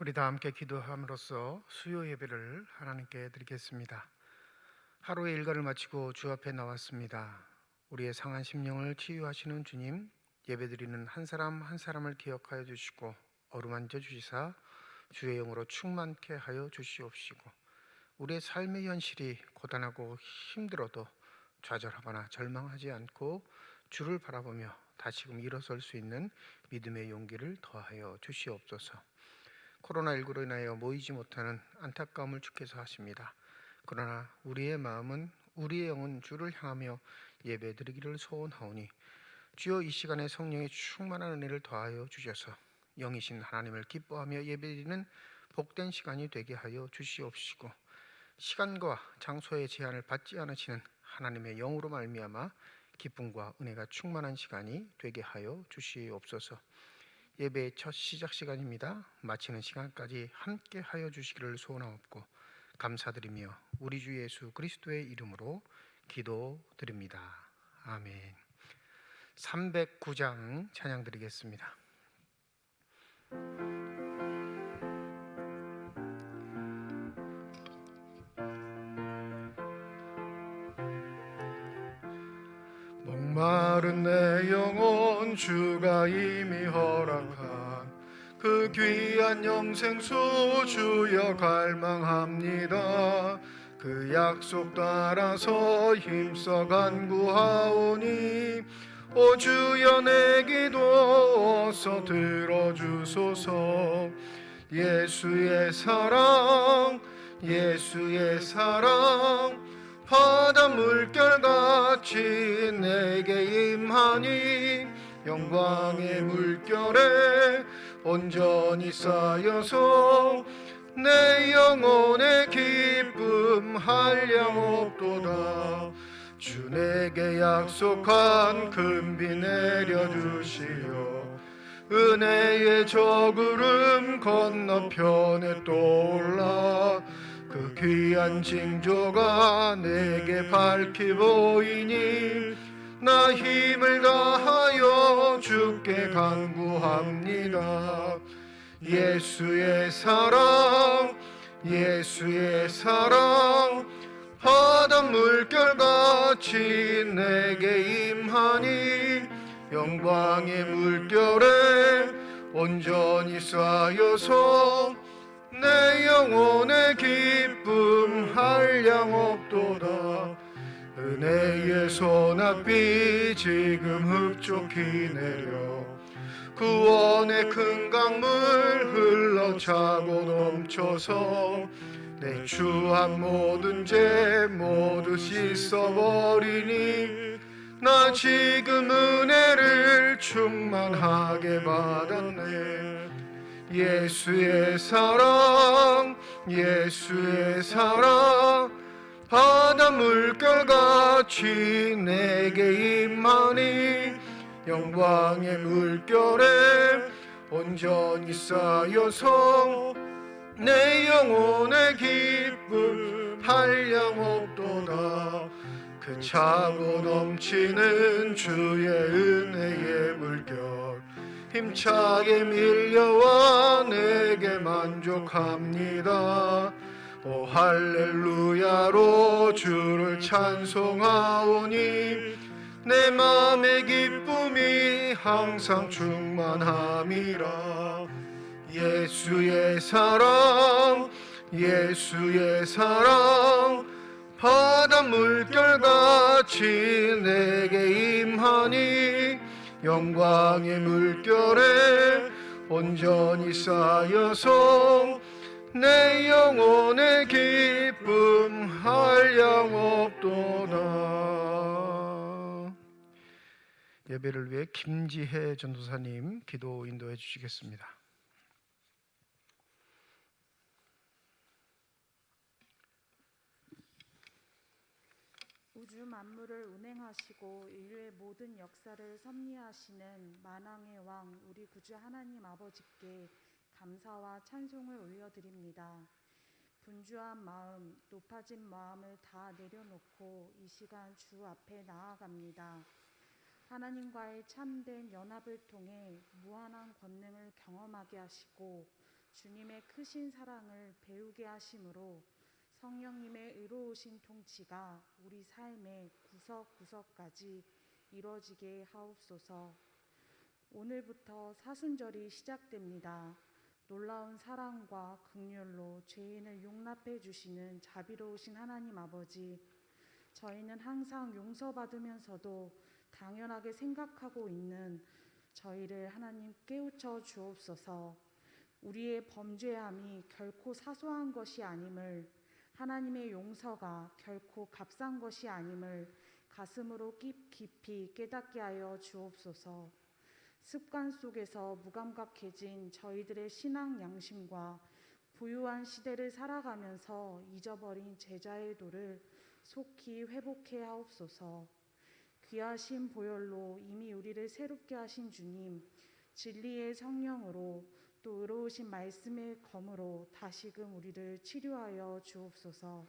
우리 다 함께 기도함으로써 수요 예배를 하나님께 드리겠습니다. 하루의 일과를 마치고 주 앞에 나왔습니다. 우리의 상한 심령을 치유하시는 주님, 예배드리는 한 사람 한 사람을 기억하여 주시고 어루만져 주시사 주의 영으로 충만케 하여 주시옵시고, 우리의 삶의 현실이 고단하고 힘들어도 좌절하거나 절망하지 않고 주를 바라보며 다시금 일어설 수 있는 믿음의 용기를 더하여 주시옵소서. 코로나19로 인하여 모이지 못하는 안타까움을 주께서 하십니다. 그러나 우리의 마음은, 우리의 영은 주를 향하며 예배드리기를 소원하오니, 주여 이 시간에 성령의 충만한 은혜를 더하여 주셔서 영이신 하나님을 기뻐하며 예배드리는 복된 시간이 되게 하여 주시옵시고, 시간과 장소의 제한을 받지 않으시는 하나님의 영으로 말미암아 기쁨과 은혜가 충만한 시간이 되게 하여 주시옵소서. 예배의 첫 시작 시간입니다. 마치는 시간까지 함께 하여 주시기를 소원하옵고 감사드리며 우리 주 예수 그리스도의 이름으로 기도드립니다. 아멘. 309장 찬양 드리겠습니다. 목마른 내 영혼 주가 이미 허락한 그 귀한 영생수 주여 갈망합니다. 그 약속 따라서 힘써 간구하오니 오 주여 내 기도 어서 들어주소서. 예수의 사랑 예수의 사랑 바다 물결같이 내게 임하니 영광의 물결에 온전히 쌓여서 내 영혼의 기쁨 한량없도다. 주 내게 약속한 금비 내려주시어 은혜의 저구름 건너편에 떠올라 그 귀한 징조가 내게 밝히 보이니 나 힘을 다하여 주께 간구합니다. 예수의 사랑 예수의 사랑 바다 물결같이 내게 임하니 영광의 물결에 온전히 쌓여서 내 영혼의 기쁨 한량없도다. 은혜의 소낙비 지금 흡족히 내려 구원의 큰 강물 흘러차고 넘쳐서 내 추한 모든 죄 모두 씻어버리니 나 지금 은혜를 충만하게 받았네. 예수의 사랑 예수의 사랑 바다 물결같이 내게 임하니 영광의 물결에 온전히 쌓여서 내 영혼의 기쁨 한량없도다. 그 차고 넘치는 주의 은혜의 물결 힘차게 밀려와 내게 만족합니다. 오 할렐루야로 주를 찬송하오니 내 마음의 기쁨이 항상 충만함이라. 예수의 사랑 예수의 사랑 바다 물결같이 내게 임하니 영광의 물결에 온전히 쌓여서 내 영혼의 기쁨 한량없도다. 예배를 위해 김지혜 전도사님 기도 인도해 주시겠습니다. 우주 만물을 운행하시고 인류의 모든 역사를 섭리하시는 만왕의 왕 우리 구주 하나님 아버지께 감사와 찬송을 올려드립니다. 분주한 마음, 높아진 마음을 다 내려놓고 이 시간 주 앞에 나아갑니다. 하나님과의 참된 연합을 통해 무한한 권능을 경험하게 하시고 주님의 크신 사랑을 배우게 하심으로 성령님의 의로우신 통치가 우리 삶의 구석구석까지 이루어지게 하옵소서. 오늘부터 사순절이 시작됩니다. 놀라운 사랑과 긍휼로 죄인을 용납해 주시는 자비로우신 하나님 아버지, 저희는 항상 용서받으면서도 당연하게 생각하고 있는 저희를 하나님 깨우쳐 주옵소서. 우리의 범죄함이 결코 사소한 것이 아님을, 하나님의 용서가 결코 값싼 것이 아님을 가슴으로 깊이 깨닫게 하여 주옵소서. 습관 속에서 무감각해진 저희들의 신앙 양심과 부유한 시대를 살아가면서 잊어버린 제자의 도를 속히 회복해 하옵소서. 귀하신 보혈로 이미 우리를 새롭게 하신 주님, 진리의 성령으로 또 의로우신 말씀의 검으로 다시금 우리를 치료하여 주옵소서.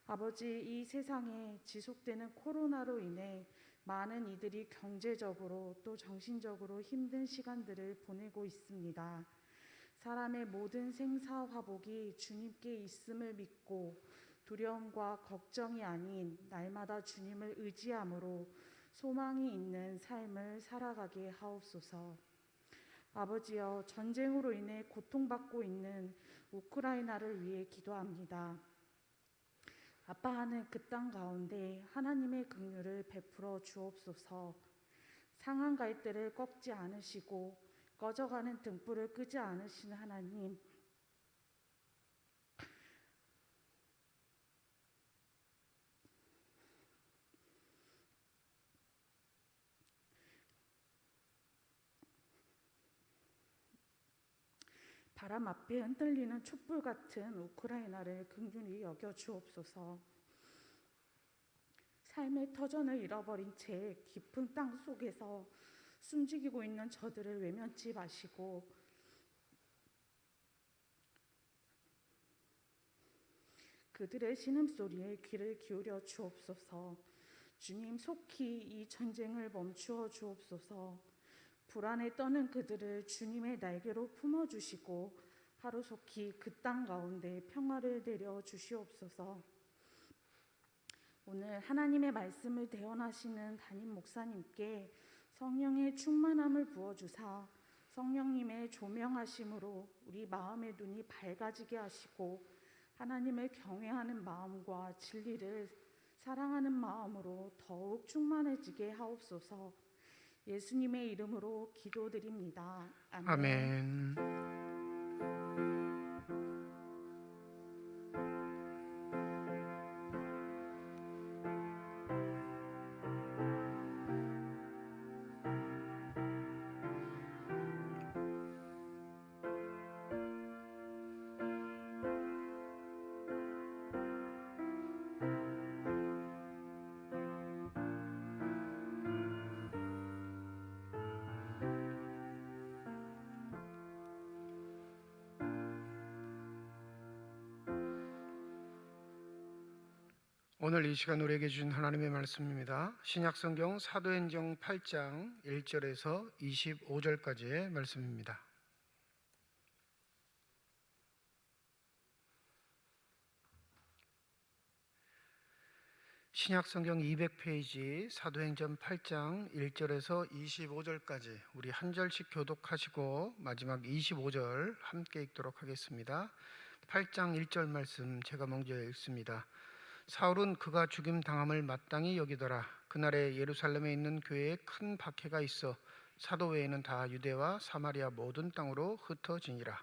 아버지, 이 세상에 지속되는 코로나로 인해 많은 이들이 경제적으로 또 정신적으로 힘든 시간들을 보내고 있습니다. 사람의 모든 생사 화복이 주님께 있음을 믿고 두려움과 걱정이 아닌 날마다 주님을 의지함으로 소망이 있는 삶을 살아가게 하옵소서. 아버지여, 전쟁으로 인해 고통받고 있는 우크라이나를 위해 기도합니다. 아파하는 그 땅 가운데 하나님의 긍휼을 베풀어 주옵소서. 상한 갈대를 꺾지 않으시고 꺼져가는 등불을 끄지 않으시는 하나님, 바람 앞에 흔들리는 촛불 같은 우크라이나를 긍휼히 여겨 주옵소서. 삶의 터전을 잃어버린 채 깊은 땅 속에서 숨지기고 있는 저들을 외면치 마시고 그들의 신음소리에 귀를 기울여 주옵소서. 주님, 속히 이 전쟁을 멈추어 주옵소서. 불안에 떠는 그들을 주님의 날개로 품어주시고 하루속히 그 땅 가운데 평화를 내려 주시옵소서. 오늘 하나님의 말씀을 대언하시는 담임 목사님께 성령의 충만함을 부어주사 성령님의 조명하심으로 우리 마음의 눈이 밝아지게 하시고 하나님을 경외하는 마음과 진리를 사랑하는 마음으로 더욱 충만해지게 하옵소서. 예수님의 이름으로 기도드립니다. 아멘. 아멘. 오늘 이 시간 우리에게 주신 하나님의 말씀입니다. 신약성경 사도행전 8장 1절에서 25절까지의 말씀입니다. 신약성경 200페이지 사도행전 8장 1절에서 25절까지 우리 한 절씩 교독하시고 마지막 25절 함께 읽도록 하겠습니다. 8장 1절 말씀 제가 먼저 읽습니다. 사울은 그가 죽임 당함을 마땅히 여기더라. 그날에 예루살렘에 있는 교회에 큰 박해가 있어 사도 외에는 다 유대와 사마리아 모든 땅으로 흩어지니라.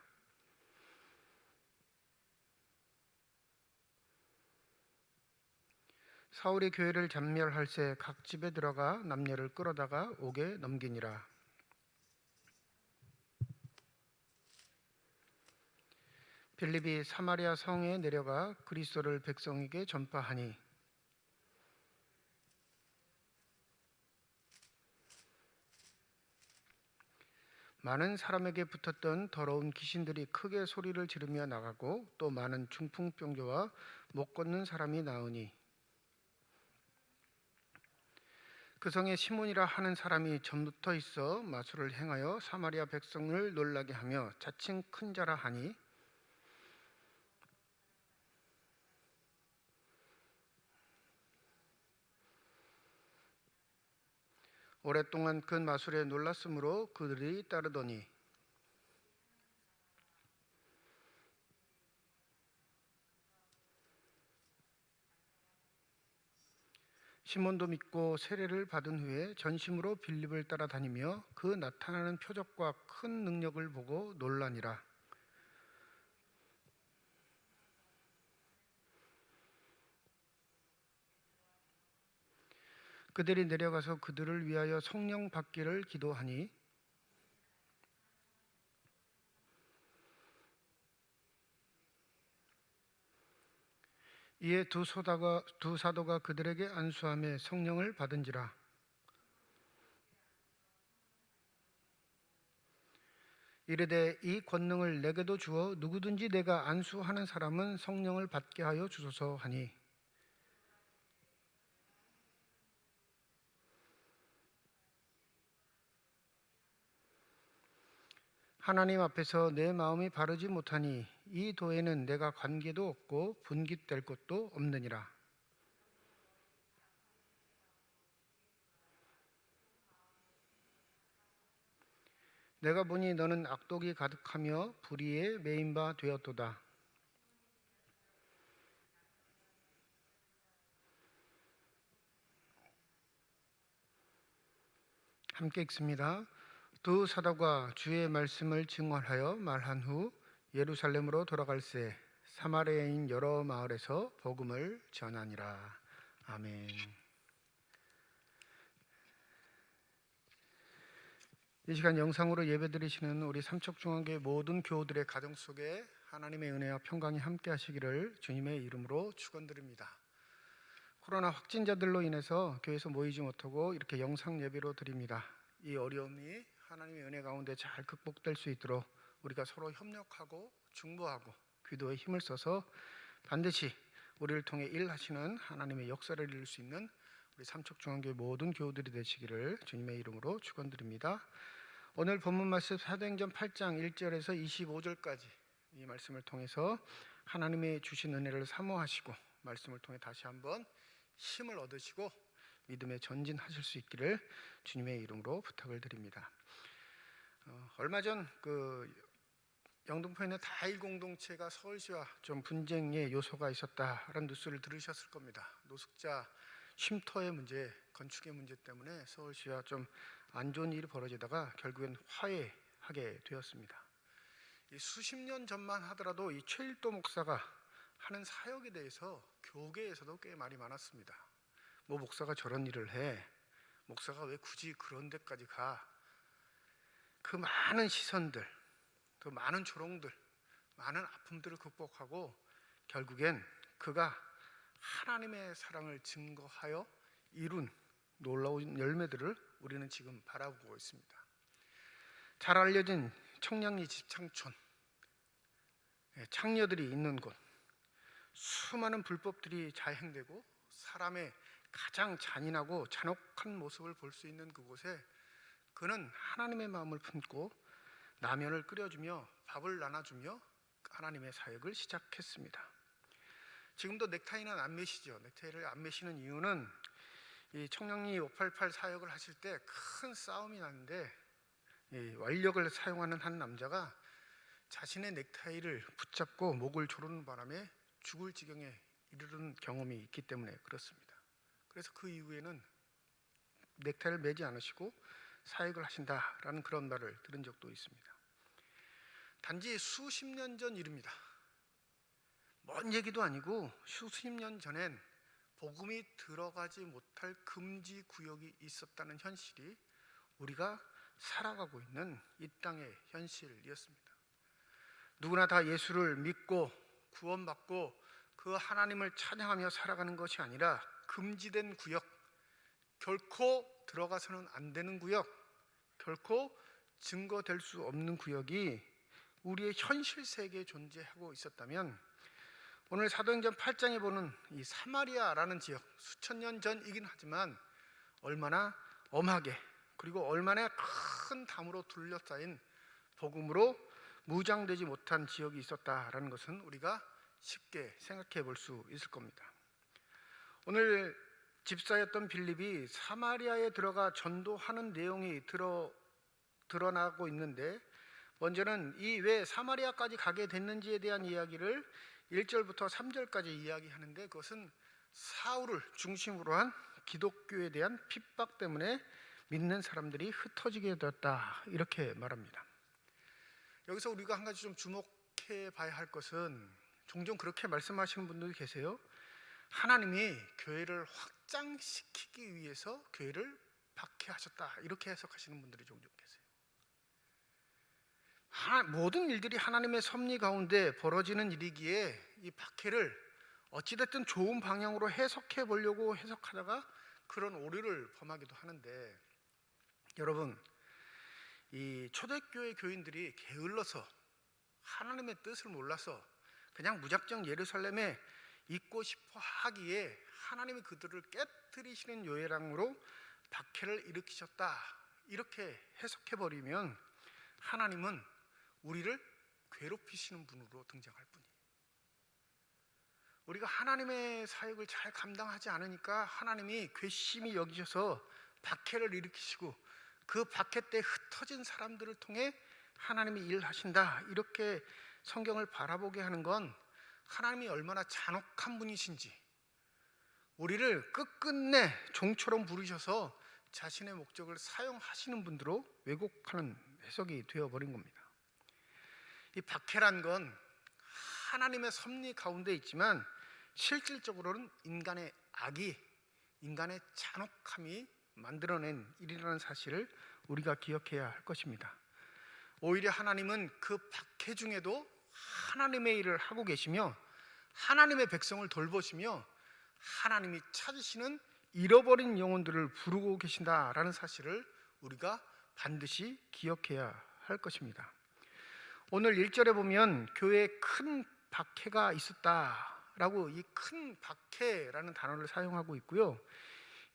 사울이 교회를 잔멸할새 각 집에 들어가 남녀를 끌어다가 옥에 넘기니라. 빌립이 사마리아 성에 내려가 그리스도를 백성에게 전파하니 많은 사람에게 붙었던 더러운 귀신들이 크게 소리를 지르며 나가고 또 많은 중풍병자와 못 걷는 사람이 나으니 그 성에 시몬이라 하는 사람이 전부터 있어 마술을 행하여 사마리아 백성을 놀라게 하며 자칭 큰 자라 하니 오랫동안 그 마술에 놀랐으므로 그들이 따르더니 시몬도 믿고 세례를 받은 후에 전심으로 빌립을 따라다니며 그 나타나는 표적과 큰 능력을 보고 놀라니라. 그들이 내려가서 그들을 위하여 성령 받기를 기도하니 이에 두 사도가 그들에게 안수하며 성령을 받은지라. 이르되 이 권능을 내게도 주어 누구든지 내가 안수하는 사람은 성령을 받게 하여 주소서 하니 하나님 앞에서 내 마음이 바르지 못하니 이 도에는 내가 관계도 없고 분깃될 것도 없느니라. 내가 보니 너는 악독이 가득하며 불의에 매인 바 되었도다. 함께 읽습니다. 두 사도가 주의 말씀을 증언하여 말한 후 예루살렘으로 돌아갈새 사마리아인 여러 마을에서 복음을 전하니라. 아멘. 이 시간 영상으로 예배드리시는 우리 삼척중앙교회 모든 교우들의 가정 속에 하나님의 은혜와 평강이 함께 하시기를 주님의 이름으로 축원드립니다. 코로나 확진자들로 인해서 교회에서 모이지 못하고 이렇게 영상 예배로 드립니다. 이 어려움이 하나님의 은혜 가운데 잘 극복될 수 있도록 우리가 서로 협력하고 중보하고 기도에 힘을 써서 반드시 우리를 통해 일하시는 하나님의 역사를 이룰 수 있는 우리 삼척중앙교회 모든 교우들이 되시기를 주님의 이름으로 축원드립니다. 오늘 본문 말씀 사도행전 8장 1절에서 25절까지 이 말씀을 통해서 하나님의 주신 은혜를 사모하시고 말씀을 통해 다시 한번 힘을 얻으시고 믿음에 전진하실 수 있기를 주님의 이름으로 부탁을 드립니다. 얼마 전 영등포에 있는 다일 공동체가 서울시와 좀 분쟁의 요소가 있었다라는 뉴스를 들으셨을 겁니다. 노숙자 쉼터의 문제, 건축의 문제 때문에 서울시와 좀 안 좋은 일이 벌어지다가 결국엔 화해하게 되었습니다. 이 수십 년 전만 하더라도 이 최일도 목사가 하는 사역에 대해서 교계에서도 꽤 말이 많았습니다. 뭐 목사가 저런 일을 해? 목사가 왜 굳이 그런 데까지 가? 그 많은 시선들, 그 많은 조롱들, 많은 아픔들을 극복하고 결국엔 그가 하나님의 사랑을 증거하여 이룬 놀라운 열매들을 우리는 지금 바라보고 있습니다. 잘 알려진 청량리 집창촌, 창녀들이 있는 곳, 수많은 불법들이 자행되고 사람의 가장 잔인하고 잔혹한 모습을 볼 수 있는 그곳에 그는 하나님의 마음을 품고 라면을 끓여주며 밥을 나눠주며 하나님의 사역을 시작했습니다. 지금도 넥타이는 안 매시죠. 넥타이를 안 매시는 이유는 이 청량리 588 사역을 하실 때 큰 싸움이 났는데 이 완력을 사용하는 한 남자가 자신의 넥타이를 붙잡고 목을 조르는 바람에 죽을 지경에 이르는 경험이 있기 때문에 그렇습니다. 그래서 그 이후에는 넥타이를 매지 않으시고 사역을 하신다라는 그런 말을 들은 적도 있습니다. 단지 수십 년 전 일입니다. 먼 얘기도 아니고 수십 년 전엔 복음이 들어가지 못할 금지 구역이 있었다는 현실이 우리가 살아가고 있는 이 땅의 현실이었습니다. 누구나 다 예수를 믿고 구원받고 그 하나님을 찬양하며 살아가는 것이 아니라 금지된 구역, 결코 들어가서는 안 되는 구역, 결코 증거될 수 없는 구역이 우리의 현실 세계에 존재하고 있었다면 오늘 사도행전 8장에 보는 이 사마리아라는 지역, 수천 년 전이긴 하지만 얼마나 엄하게 그리고 얼마나 큰 담으로 둘러싸인 복음으로 무장되지 못한 지역이 있었다라는 것은 우리가 쉽게 생각해 볼 수 있을 겁니다. 오늘 집사였던 빌립이 사마리아에 들어가 전도하는 내용이 드러나고 있는데, 먼저는 이 왜 사마리아까지 가게 됐는지에 대한 이야기를 1절부터 3절까지 이야기하는데, 그것은 사울을 중심으로 한 기독교에 대한 핍박 때문에 믿는 사람들이 흩어지게 되었다, 이렇게 말합니다. 여기서 우리가 한 가지 좀 주목해 봐야 할 것은, 종종 그렇게 말씀하시는 분들이 계세요. 하나님이 교회를 확장시키기 위해서 교회를 박해하셨다, 이렇게 해석하시는 분들이 종종 계세요. 모든 일들이 하나님의 섭리 가운데 벌어지는 일이기에 이 박해를 어찌됐든 좋은 방향으로 해석해 보려고 해석하다가 그런 오류를 범하기도 하는데, 여러분, 이 초대교회 교인들이 게을러서 하나님의 뜻을 몰라서 그냥 무작정 예루살렘에 있고 싶어 하기에 하나님이 그들을 깨뜨리시는 요회랑으로 박해를 일으키셨다, 이렇게 해석해 버리면 하나님은 우리를 괴롭히시는 분으로 등장할 뿐이에요. 우리가 하나님의 사역을 잘 감당하지 않으니까 하나님이 괘씸히 여기셔서 박해를 일으키시고 그 박해 때 흩어진 사람들을 통해 하나님이 일하신다, 이렇게 성경을 바라보게 하는 건 하나님이 얼마나 잔혹한 분이신지, 우리를 끝끝내 종처럼 부르셔서 자신의 목적을 사용하시는 분들로 왜곡하는 해석이 되어버린 겁니다. 이 박해란 건 하나님의 섭리 가운데 있지만 실질적으로는 인간의 악이, 인간의 잔혹함이 만들어낸 일이라는 사실을 우리가 기억해야 할 것입니다. 오히려 하나님은 그 박해 중에도 하나님의 일을 하고 계시며 하나님의 백성을 돌보시며 하나님이 찾으시는 잃어버린 영혼들을 부르고 계신다라는 사실을 우리가 반드시 기억해야 할 것입니다. 오늘 1절에 보면 교회에 큰 박해가 있었다라고 이 큰 박해라는 단어를 사용하고 있고요.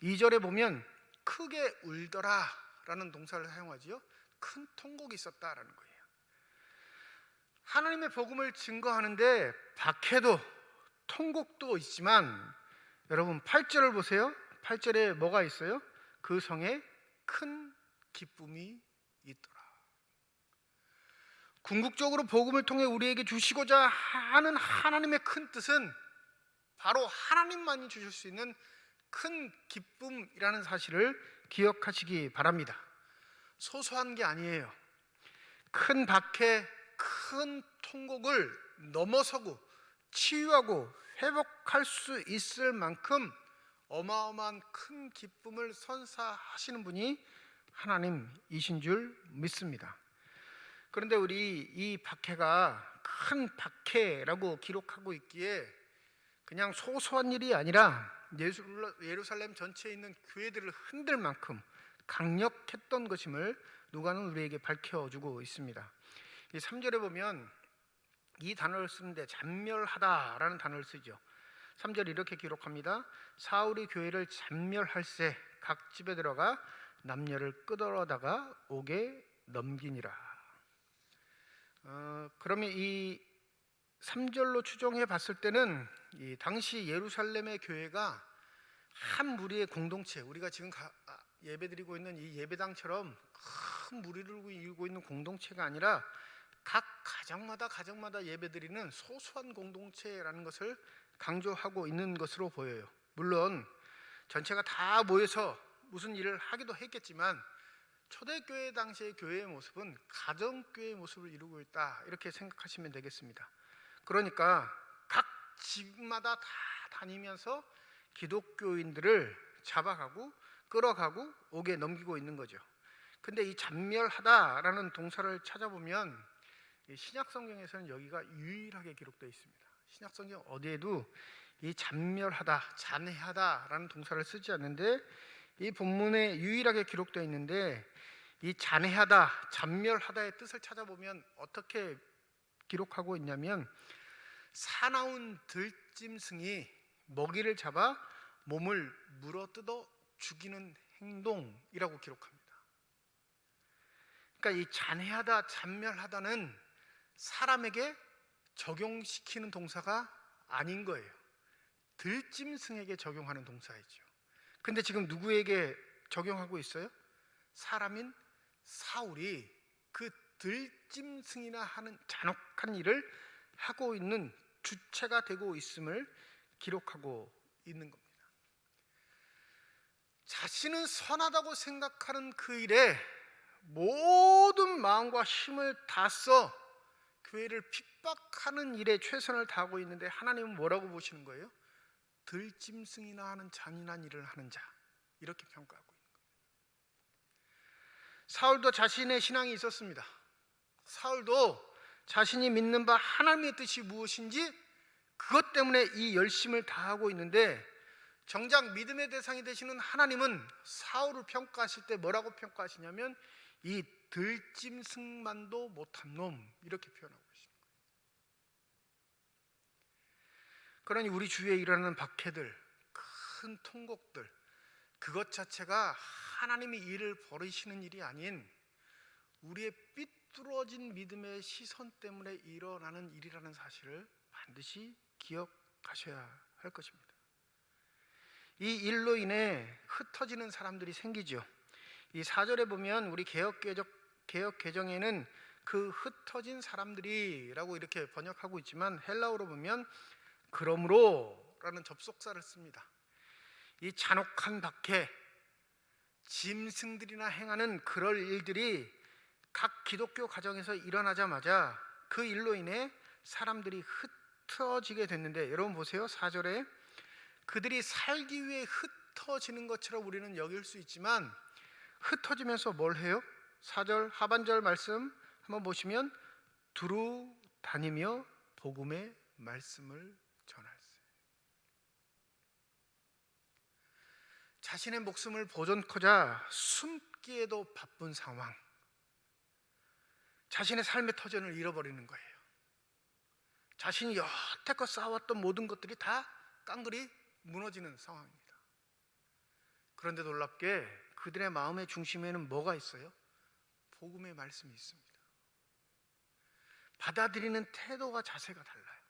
2절에 보면 크게 울더라라는 동사를 사용하지요. 큰 통곡이 있었다라는 거예요. 하나님의 복음을 증거하는데 박해도 통곡도 있지만, 여러분 8절을 보세요. 8절에 뭐가 있어요? 그 성에 큰 기쁨이 있더라. 궁극적으로 복음을 통해 우리에게 주시고자 하는 하나님의 큰 뜻은 바로 하나님만이 주실 수 있는 큰 기쁨이라는 사실을 기억하시기 바랍니다. 소소한 게 아니에요. 큰 박해, 큰 통곡을 넘어서고 치유하고 회복할 수 있을 만큼 어마어마한 큰 기쁨을 선사하시는 분이 하나님이신 줄 믿습니다. 그런데 우리 이 박해가 큰 박해라고 기록하고 있기에 그냥 소소한 일이 아니라 예루살렘 전체에 있는 교회들을 흔들 만큼 강력했던 것임을 누가는 우리에게 밝혀주고 있습니다. 이 3절에 보면 이 단어를 쓰는데 잔멸하다라는 단어를 쓰죠. 3절 이렇게 기록합니다. 사울이 교회를 잔멸할세 각 집에 들어가 남녀를 끄더러다가 옥에 넘기니라. 그러면 이 3절로 추정해 봤을 때는 이 당시 예루살렘의 교회가 한 무리의 공동체, 우리가 지금 예배드리고 있는 이 예배당처럼 큰 무리를 이루고 있는 공동체가 아니라 각 가정마다 예배드리는 소소한 공동체라는 것을 강조하고 있는 것으로 보여요. 물론 전체가 다 모여서 무슨 일을 하기도 했겠지만 초대교회 당시의 교회의 모습은 가정교회의 모습을 이루고 있다, 이렇게 생각하시면 되겠습니다. 그러니까 각 집마다 다 다니면서 기독교인들을 잡아가고 끌어가고 옥에 넘기고 있는 거죠. 근데 이 잔멸하다라는 동사를 찾아보면 신약 성경에서는 여기가 유일하게 기록되어 있습니다. 신약 성경 어디에도 이 잔멸하다, 잔해하다라는 동사를 쓰지 않는데 이 본문에 유일하게 기록되어 있는데, 이 잔해하다, 잔멸하다의 뜻을 찾아보면 어떻게 기록하고 있냐면, 사나운 들짐승이 먹이를 잡아 몸을 물어뜯어 죽이는 행동이라고 기록합니다. 그러니까 이 잔해하다, 잔멸하다는 사람에게 적용시키는 동사가 아닌 거예요. 들짐승에게 적용하는 동사이죠. 근데 지금 누구에게 적용하고 있어요? 사람인 사울이 그 들짐승이나 하는 잔혹한 일을 하고 있는 주체가 되고 있음을 기록하고 있는 겁니다. 자신은 선하다고 생각하는 그 일에 모든 마음과 힘을 다 써 교회를 핍박하는 일에 최선을 다하고 있는데 하나님은 뭐라고 보시는 거예요? 들짐승이나 하는 잔인한 일을 하는 자, 이렇게 평가하고 있는 거예요. 사울도 자신의 신앙이 있었습니다. 사울도 자신이 믿는 바 하나님의 뜻이 무엇인지 그것 때문에 이 열심을 다하고 있는데, 정작 믿음의 대상이 되시는 하나님은 사울을 평가하실 때 뭐라고 평가하시냐면 이 들짐승만도 못한 놈, 이렇게 표현하고 계십니다. 그러니 우리 주위에 일어나는 박해들, 큰 통곡들, 그것 자체가 하나님이 일을 벌이시는 일이 아닌 우리의 삐뚤어진 믿음의 시선 때문에 일어나는 일이라는 사실을 반드시 기억하셔야 할 것입니다. 이 일로 인해 흩어지는 사람들이 생기죠. 이 4절에 보면 우리 개역 개정에는 그 흩어진 사람들이라고 이렇게 번역하고 있지만 헬라어로 보면 그러므로라는 접속사를 씁니다. 이 잔혹한 박해, 짐승들이나 행하는 그럴 일들이 각 기독교 가정에서 일어나자마자 그 일로 인해 사람들이 흩어지게 됐는데, 여러분 보세요. 4절에 그들이 살기 위해 흩어지는 것처럼 우리는 여길 수 있지만 흩어지면서 뭘 해요? 4절 하반절 말씀 한번 보시면 두루 다니며 복음의 말씀을 전할세. 자신의 목숨을 보존하고자 숨기에도 바쁜 상황, 자신의 삶의 터전을 잃어버리는 거예요. 자신이 여태껏 쌓아왔던 모든 것들이 다 깡그리 무너지는 상황입니다. 그런데 놀랍게 그들의 마음의 중심에는 뭐가 있어요? 복음의 말씀이 있습니다. 받아들이는 태도와 자세가 달라요.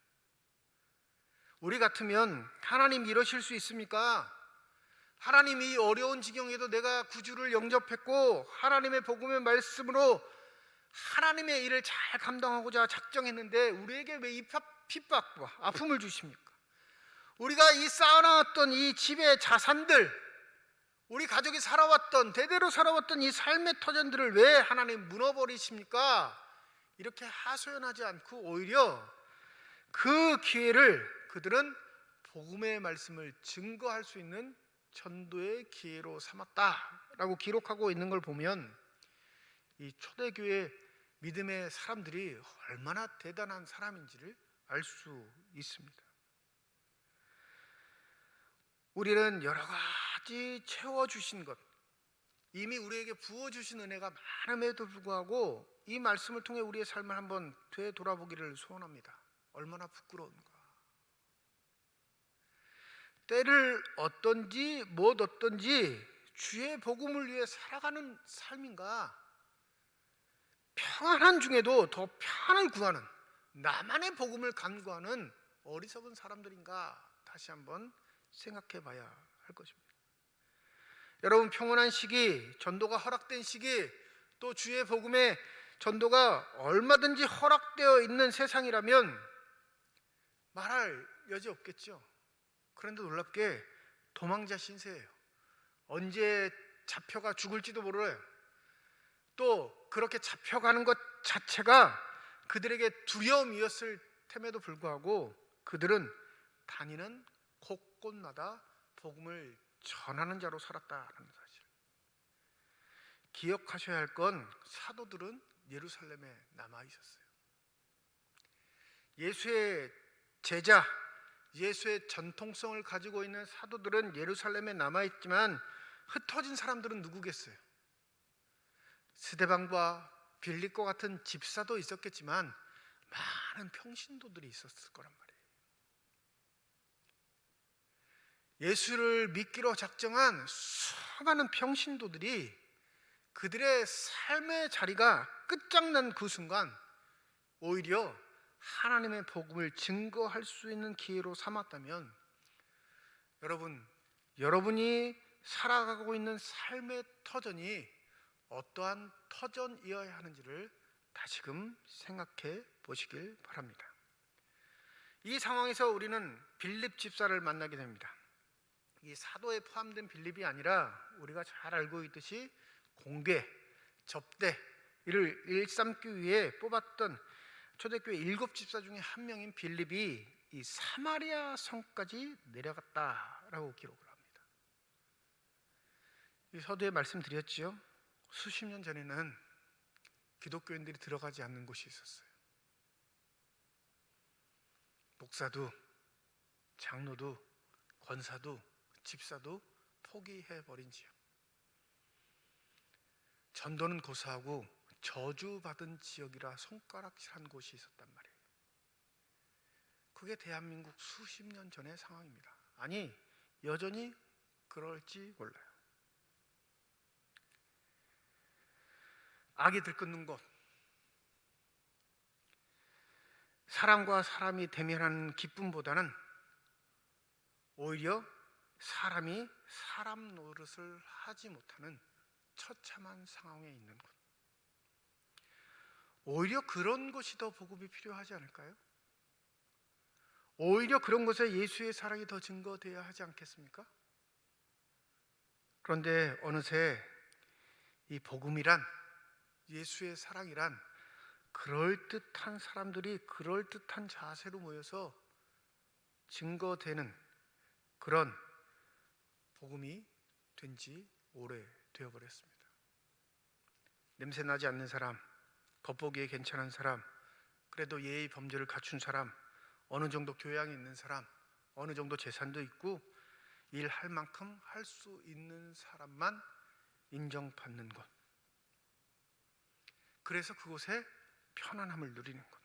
우리 같으면 하나님 이러실 수 있습니까? 하나님이 어려운 지경에도 내가 구주를 영접했고 하나님의 복음의 말씀으로 하나님의 일을 잘 감당하고자 작정했는데 우리에게 왜 이 핍박과 아픔을 주십니까? 우리가 이 쌓아놨던 이 집의 자산들, 우리 가족이 살아왔던, 대대로 살아왔던 이 삶의 터전들을 왜 하나님 무너버리십니까? 이렇게 하소연하지 않고 오히려 그 기회를 그들은 복음의 말씀을 증거할 수 있는 전도의 기회로 삼았다라고 기록하고 있는 걸 보면 이 초대교회 믿음의 사람들이 얼마나 대단한 사람인지를 알 수 있습니다. 우리는 여러 가지 채워주신 것, 이미 우리에게 부어주신 은혜가 많음에도 불구하고 이 말씀을 통해 우리의 삶을 한번 되돌아보기를 소원합니다. 얼마나 부끄러운가. 때를 어떤지 못 어떤지 주의 복음을 위해 살아가는 삶인가, 평안한 중에도 더 평안을 구하는, 나만의 복음을 간구하는 어리석은 사람들인가 다시 한번 생각해 봐야 할 것입니다. 여러분, 평온한 시기, 전도가 허락된 시기, 또 주의 복음의 전도가 얼마든지 허락되어 있는 세상이라면 말할 여지 없겠죠. 그런데 놀랍게 도망자 신세예요. 언제 잡혀가 죽을지도 몰라요. 또 그렇게 잡혀가는 것 자체가 그들에게 두려움이었을 템에도 불구하고 그들은 다니는 곳곳마다 복음을 전하는 자로 살았다는 사실. 기억하셔야 할 건 사도들은 예루살렘에 남아 있었어요. 예수의 제자, 예수의 전통성을 가지고 있는 사도들은 예루살렘에 남아 있지만 흩어진 사람들은 누구겠어요? 스데반과 빌립과 같은 집사도 있었겠지만 많은 평신도들이 있었을 거란 말이에요. 예수를 믿기로 작정한 수많은 평신도들이 그들의 삶의 자리가 끝장난 그 순간 오히려 하나님의 복음을 증거할 수 있는 기회로 삼았다면, 여러분이 살아가고 있는 삶의 터전이 어떠한 터전이어야 하는지를 다시금 생각해 보시길 바랍니다. 이 상황에서 우리는 빌립 집사를 만나게 됩니다. 이 사도에 포함된 빌립이 아니라 우리가 잘 알고 있듯이 공대, 접대 이를 일삼기 위해 뽑았던 초대교회 7집사 중에 한 명인 빌립이 이 사마리아 성까지 내려갔다라고 기록을 합니다. 이 서두에 말씀드렸지요. 수십 년 전에는 기독교인들이 들어가지 않는 곳이 있었어요. 목사도, 장로도, 권사도, 집사도 포기해버린 지역. 전도는 고사하고 저주받은 지역이라 손가락질한 곳이 있었단 말이에요. 그게 대한민국 수십 년 전의 상황입니다. 아니, 여전히 그럴지 몰라요. 악이 들끓는 곳, 사람과 사람이 대면하는 기쁨보다는 오히려 사람이 사람 노릇을 하지 못하는 처참한 상황에 있는 곳, 오히려 그런 곳이 더 복음이 필요하지 않을까요? 오히려 그런 곳에 예수의 사랑이 더 증거되어야 하지 않겠습니까? 그런데 어느새 이 복음이란, 예수의 사랑이란 그럴듯한 사람들이 그럴듯한 자세로 모여서 증거되는 그런 복음이 된 지 오래 되어버렸습니다. 냄새나지 않는 사람, 겉보기에 괜찮은 사람, 그래도 예의 범죄를 갖춘 사람, 어느 정도 교양이 있는 사람, 어느 정도 재산도 있고 일할 만큼 할 수 있는 사람만 인정받는 것, 그래서 그곳에 편안함을 누리는 것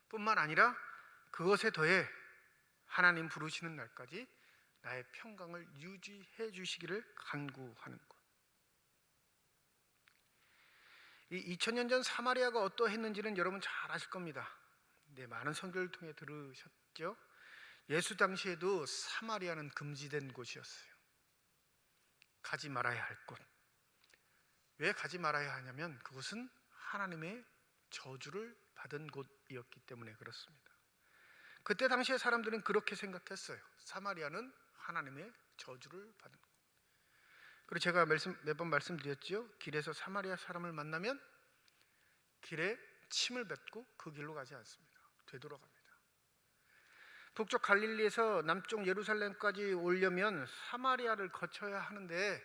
뿐만 아니라 그것에 더해 하나님 부르시는 날까지 나의 평강을 유지해 주시기를 간구하는 것. 이 2000년 전 사마리아가 어떠했는지는 여러분 잘 아실 겁니다. 네, 많은 선교를 통해 들으셨죠. 예수 당시에도 사마리아는 금지된 곳이었어요. 가지 말아야 할 곳. 왜 가지 말아야 하냐면 그곳은 하나님의 저주를 받은 곳이었기 때문에 그렇습니다. 그때 당시에 사람들은 그렇게 생각했어요. 사마리아는 하나님의 저주를 받은 곳. 그리고 제가 매번 말씀드렸죠. 길에서 사마리아 사람을 만나면 길에 침을 뱉고 그 길로 가지 않습니다. 되돌아갑니다. 북쪽 갈릴리에서 남쪽 예루살렘까지 오려면 사마리아를 거쳐야 하는데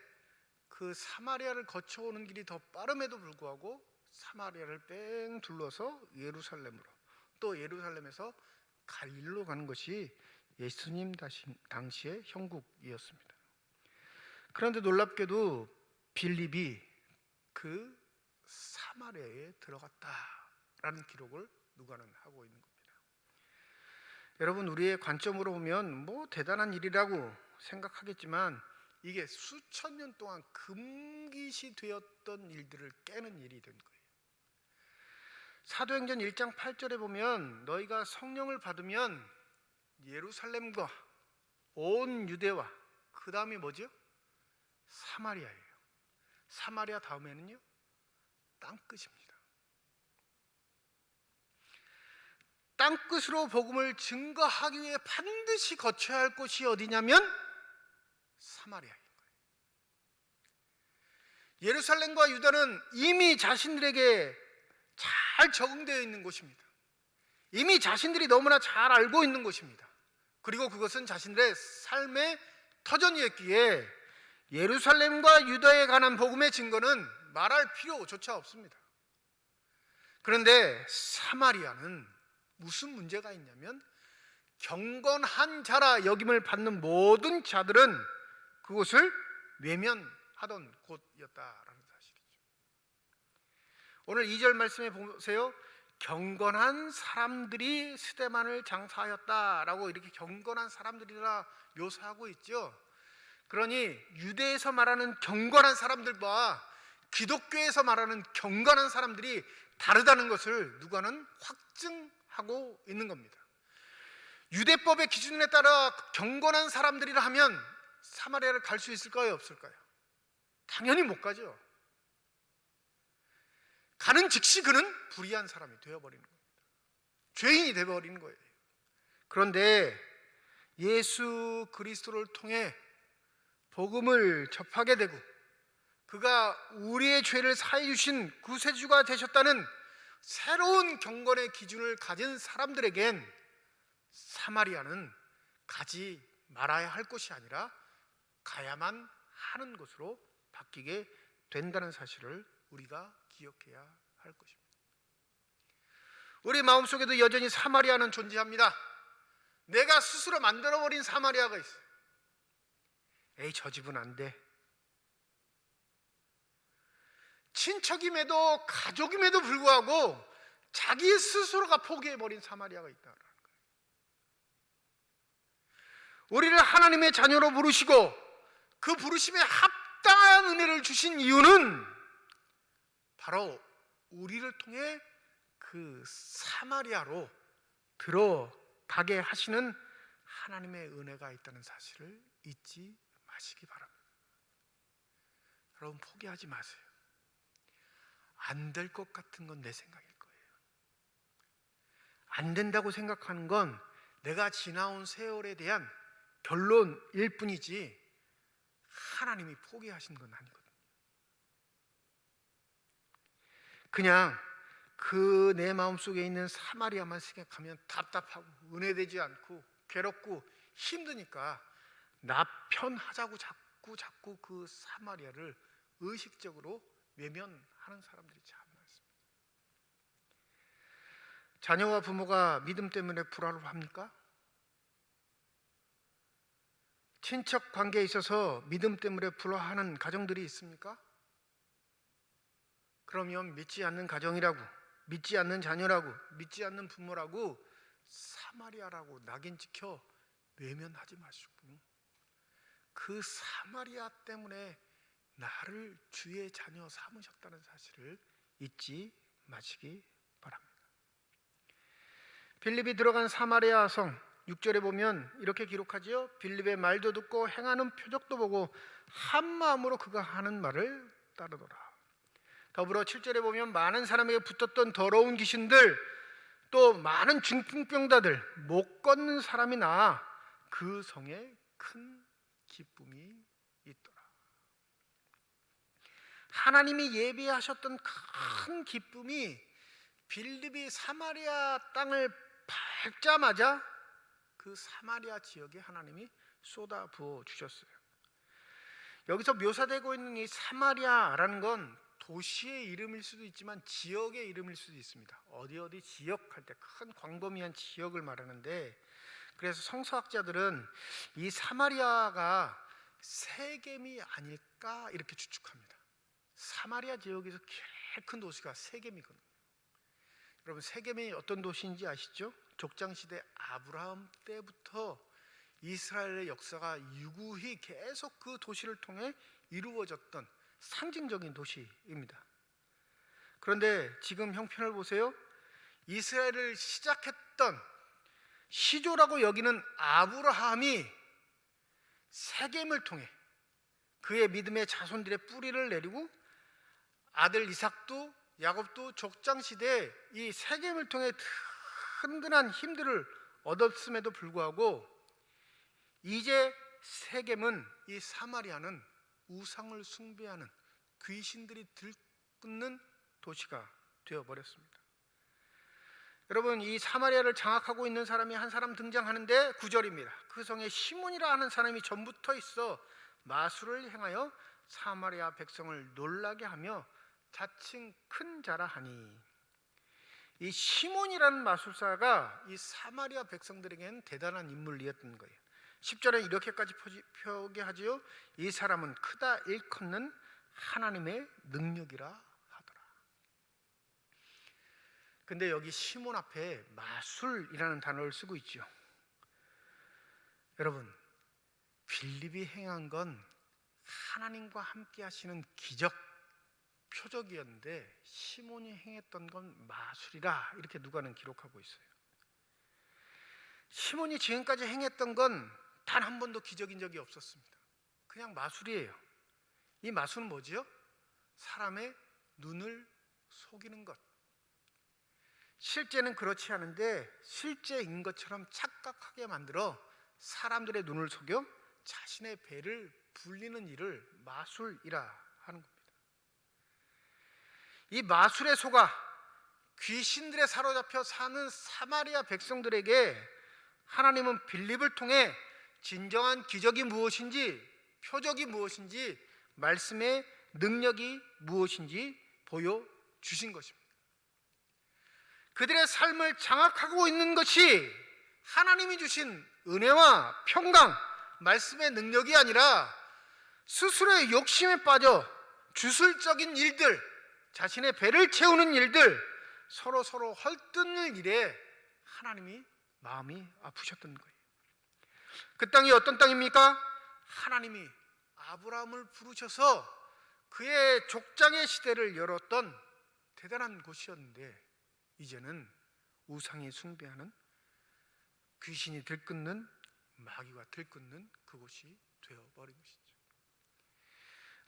그 사마리아를 거쳐오는 길이 더 빠름에도 불구하고 사마리아를 뺑 둘러서 예루살렘으로, 또 예루살렘에서 갈릴리로 가는 것이 예수님 당시의 형국이었습니다. 그런데 놀랍게도 빌립이 그 사마리아에 들어갔다라는 기록을 누가는 하고 있는 겁니다. 여러분, 우리의 관점으로 보면 뭐 대단한 일이라고 생각하겠지만 이게 수천 년 동안 금기시 되었던 일들을 깨는 일이 된 거예요. 사도행전 1장 8절에 보면 너희가 성령을 받으면 예루살렘과 온 유대와 그 다음이 뭐죠? 사마리아예요. 사마리아 다음에는요, 땅끝입니다. 땅끝으로 복음을 증거하기 위해 반드시 거쳐야 할 곳이 어디냐면 사마리아인 거예요. 예루살렘과 유다는 이미 자신들에게 잘 적응되어 있는 곳입니다. 이미 자신들이 너무나 잘 알고 있는 곳입니다. 그리고 그것은 자신들의 삶의 터전이었기에 예루살렘과 유다에 관한 복음의 증거는 말할 필요조차 없습니다. 그런데 사마리아는 무슨 문제가 있냐면 경건한 자라 여김을 받는 모든 자들은 그곳을 외면하던 곳이었다라는 사실이죠. 오늘 2절 말씀에 보세요. 경건한 사람들이 스데반을 장사하였다라고 이렇게 경건한 사람들이라 묘사하고 있죠. 그러니 유대에서 말하는 경건한 사람들과 기독교에서 말하는 경건한 사람들이 다르다는 것을 누가는 확증하고 있는 겁니다. 유대법의 기준에 따라 경건한 사람들이라 하면 사마리아를 갈 수 있을까요? 없을까요? 당연히 못 가죠. 가는 즉시 그는 불의한 사람이 되어버리는 겁니다. 죄인이 되어버리는 거예요. 그런데 예수 그리스도를 통해 복음을 접하게 되고 그가 우리의 죄를 사해 주신 구세주가 되셨다는 새로운 경건의 기준을 가진 사람들에겐 사마리아는 가지 말아야 할 곳이 아니라 가야만 하는 곳으로 바뀌게 된다는 사실을 우리가 기억해야 할 것입니다. 우리 마음속에도 여전히 사마리아는 존재합니다. 내가 스스로 만들어버린 사마리아가 있어요. 에이, 저 집은 안 돼. 친척임에도 가족임에도 불구하고 자기 스스로가 포기해버린 사마리아가 있다는 거예요. 우리를 하나님의 자녀로 부르시고 그 부르심에 합당한 은혜를 주신 이유는 바로 우리를 통해 그 사마리아로 들어가게 하시는 하나님의 은혜가 있다는 사실을 잊지 마시기 바랍니다. 여러분, 포기하지 마세요. 안 될 것 같은 건 내 생각일 거예요. 안 된다고 생각하는 건 내가 지나온 세월에 대한 결론일 뿐이지 하나님이 포기하신 건 아니거든요. 그냥 그 내 마음속에 있는 사마리아만 생각하면 답답하고 은혜되지 않고 괴롭고 힘드니까 나 편하자고 자꾸 그 사마리아를 의식적으로 외면하는 사람들이 참 많습니다. 자녀와 부모가 믿음 때문에 불화를 합니까? 친척 관계에 있어서 믿음 때문에 불화하는 가정들이 있습니까? 그러면 믿지 않는 가정이라고, 믿지 않는 자녀라고, 믿지 않는 부모라고 사마리아라고 낙인 찍혀 외면하지 마시고 그 사마리아 때문에 나를 주의 자녀 삼으셨다는 사실을 잊지 마시기 바랍니다. 빌립이 들어간 사마리아 성 6절에 보면 이렇게 기록하지요. 빌립의 말도 듣고 행하는 표적도 보고 한 마음으로 그가 하는 말을 따르더라. 더불어 7절에 보면 많은 사람에게 붙었던 더러운 귀신들 또 많은 중풍병자들 못 걷는 사람이 나아 그 성에 큰 기쁨이 있더라. 하나님이 예비하셨던 큰 기쁨이 빌립이 사마리아 땅을 밟자마자 그 사마리아 지역에 하나님이 쏟아부어 주셨어요. 여기서 묘사되고 있는 이 사마리아라는 건 도시의 이름일 수도 있지만 지역의 이름일 수도 있습니다. 어디 지역 할 때 큰 광범위한 지역을 말하는데, 그래서 성서학자들은 이 사마리아가 세겜이 아닐까 이렇게 추측합니다. 사마리아 지역에서 제일 큰 도시가 세겜이거든요. 여러분, 세겜이 어떤 도시인지 아시죠? 족장시대 아브라함 때부터 이스라엘의 역사가 유구히 계속 그 도시를 통해 이루어졌던 상징적인 도시입니다. 그런데 지금 형편을 보세요. 이스라엘을 시작했던 시조라고 여기는 아브라함이 세겜을 통해 그의 믿음의 자손들의 뿌리를 내리고 아들 이삭도 야곱도 족장시대에 이 세겜을 통해 든든한 힘들을 얻었음에도 불구하고 이제 세겜은, 이 사마리아는 우상을 숭배하는 귀신들이 들끓는 도시가 되어버렸습니다. 여러분, 이 사마리아를 장악하고 있는 사람이 한 사람 등장하는데 9절입니다. 그 성에 시몬이라 하는 사람이 전부터 있어 마술을 행하여 사마리아 백성을 놀라게 하며 자칭 큰 자라 하니, 이 시몬이라는 마술사가 이 사마리아 백성들에게는 대단한 인물이었던 거예요. 10절에 이렇게까지 표기하지요. 이 사람은 크다 일컫는 하나님의 능력이라 하더라. 근데 여기 시몬 앞에 마술이라는 단어를 쓰고 있죠. 여러분, 빌립이 행한 건 하나님과 함께 하시는 기적, 표적이었는데 시몬이 행했던 건 마술이라 이렇게 누가는 기록하고 있어요. 시몬이 지금까지 행했던 건 단 한 번도 기적인 적이 없었습니다. 그냥 마술이에요. 이 마술은 뭐지요? 사람의 눈을 속이는 것. 실제는 그렇지 않은데 실제인 것처럼 착각하게 만들어 사람들의 눈을 속여 자신의 배를 불리는 일을 마술이라 하는 겁니다. 이 마술에 속아 귀신들에 사로잡혀 사는 사마리아 백성들에게 하나님은 빌립을 통해 진정한 기적이 무엇인지, 표적이 무엇인지, 말씀의 능력이 무엇인지 보여주신 것입니다. 그들의 삶을 장악하고 있는 것이 하나님이 주신 은혜와 평강, 말씀의 능력이 아니라 스스로의 욕심에 빠져 주술적인 일들, 자신의 배를 채우는 일들, 서로 헐뜯는 일에 하나님이 마음이 아프셨던 거예요. 그 땅이 어떤 땅입니까? 하나님이 아브라함을 부르셔서 그의 족장의 시대를 열었던 대단한 곳이었는데 이제는 우상이 숭배하는, 귀신이 들끓는, 마귀가 들끓는 그곳이 되어버린 것이죠.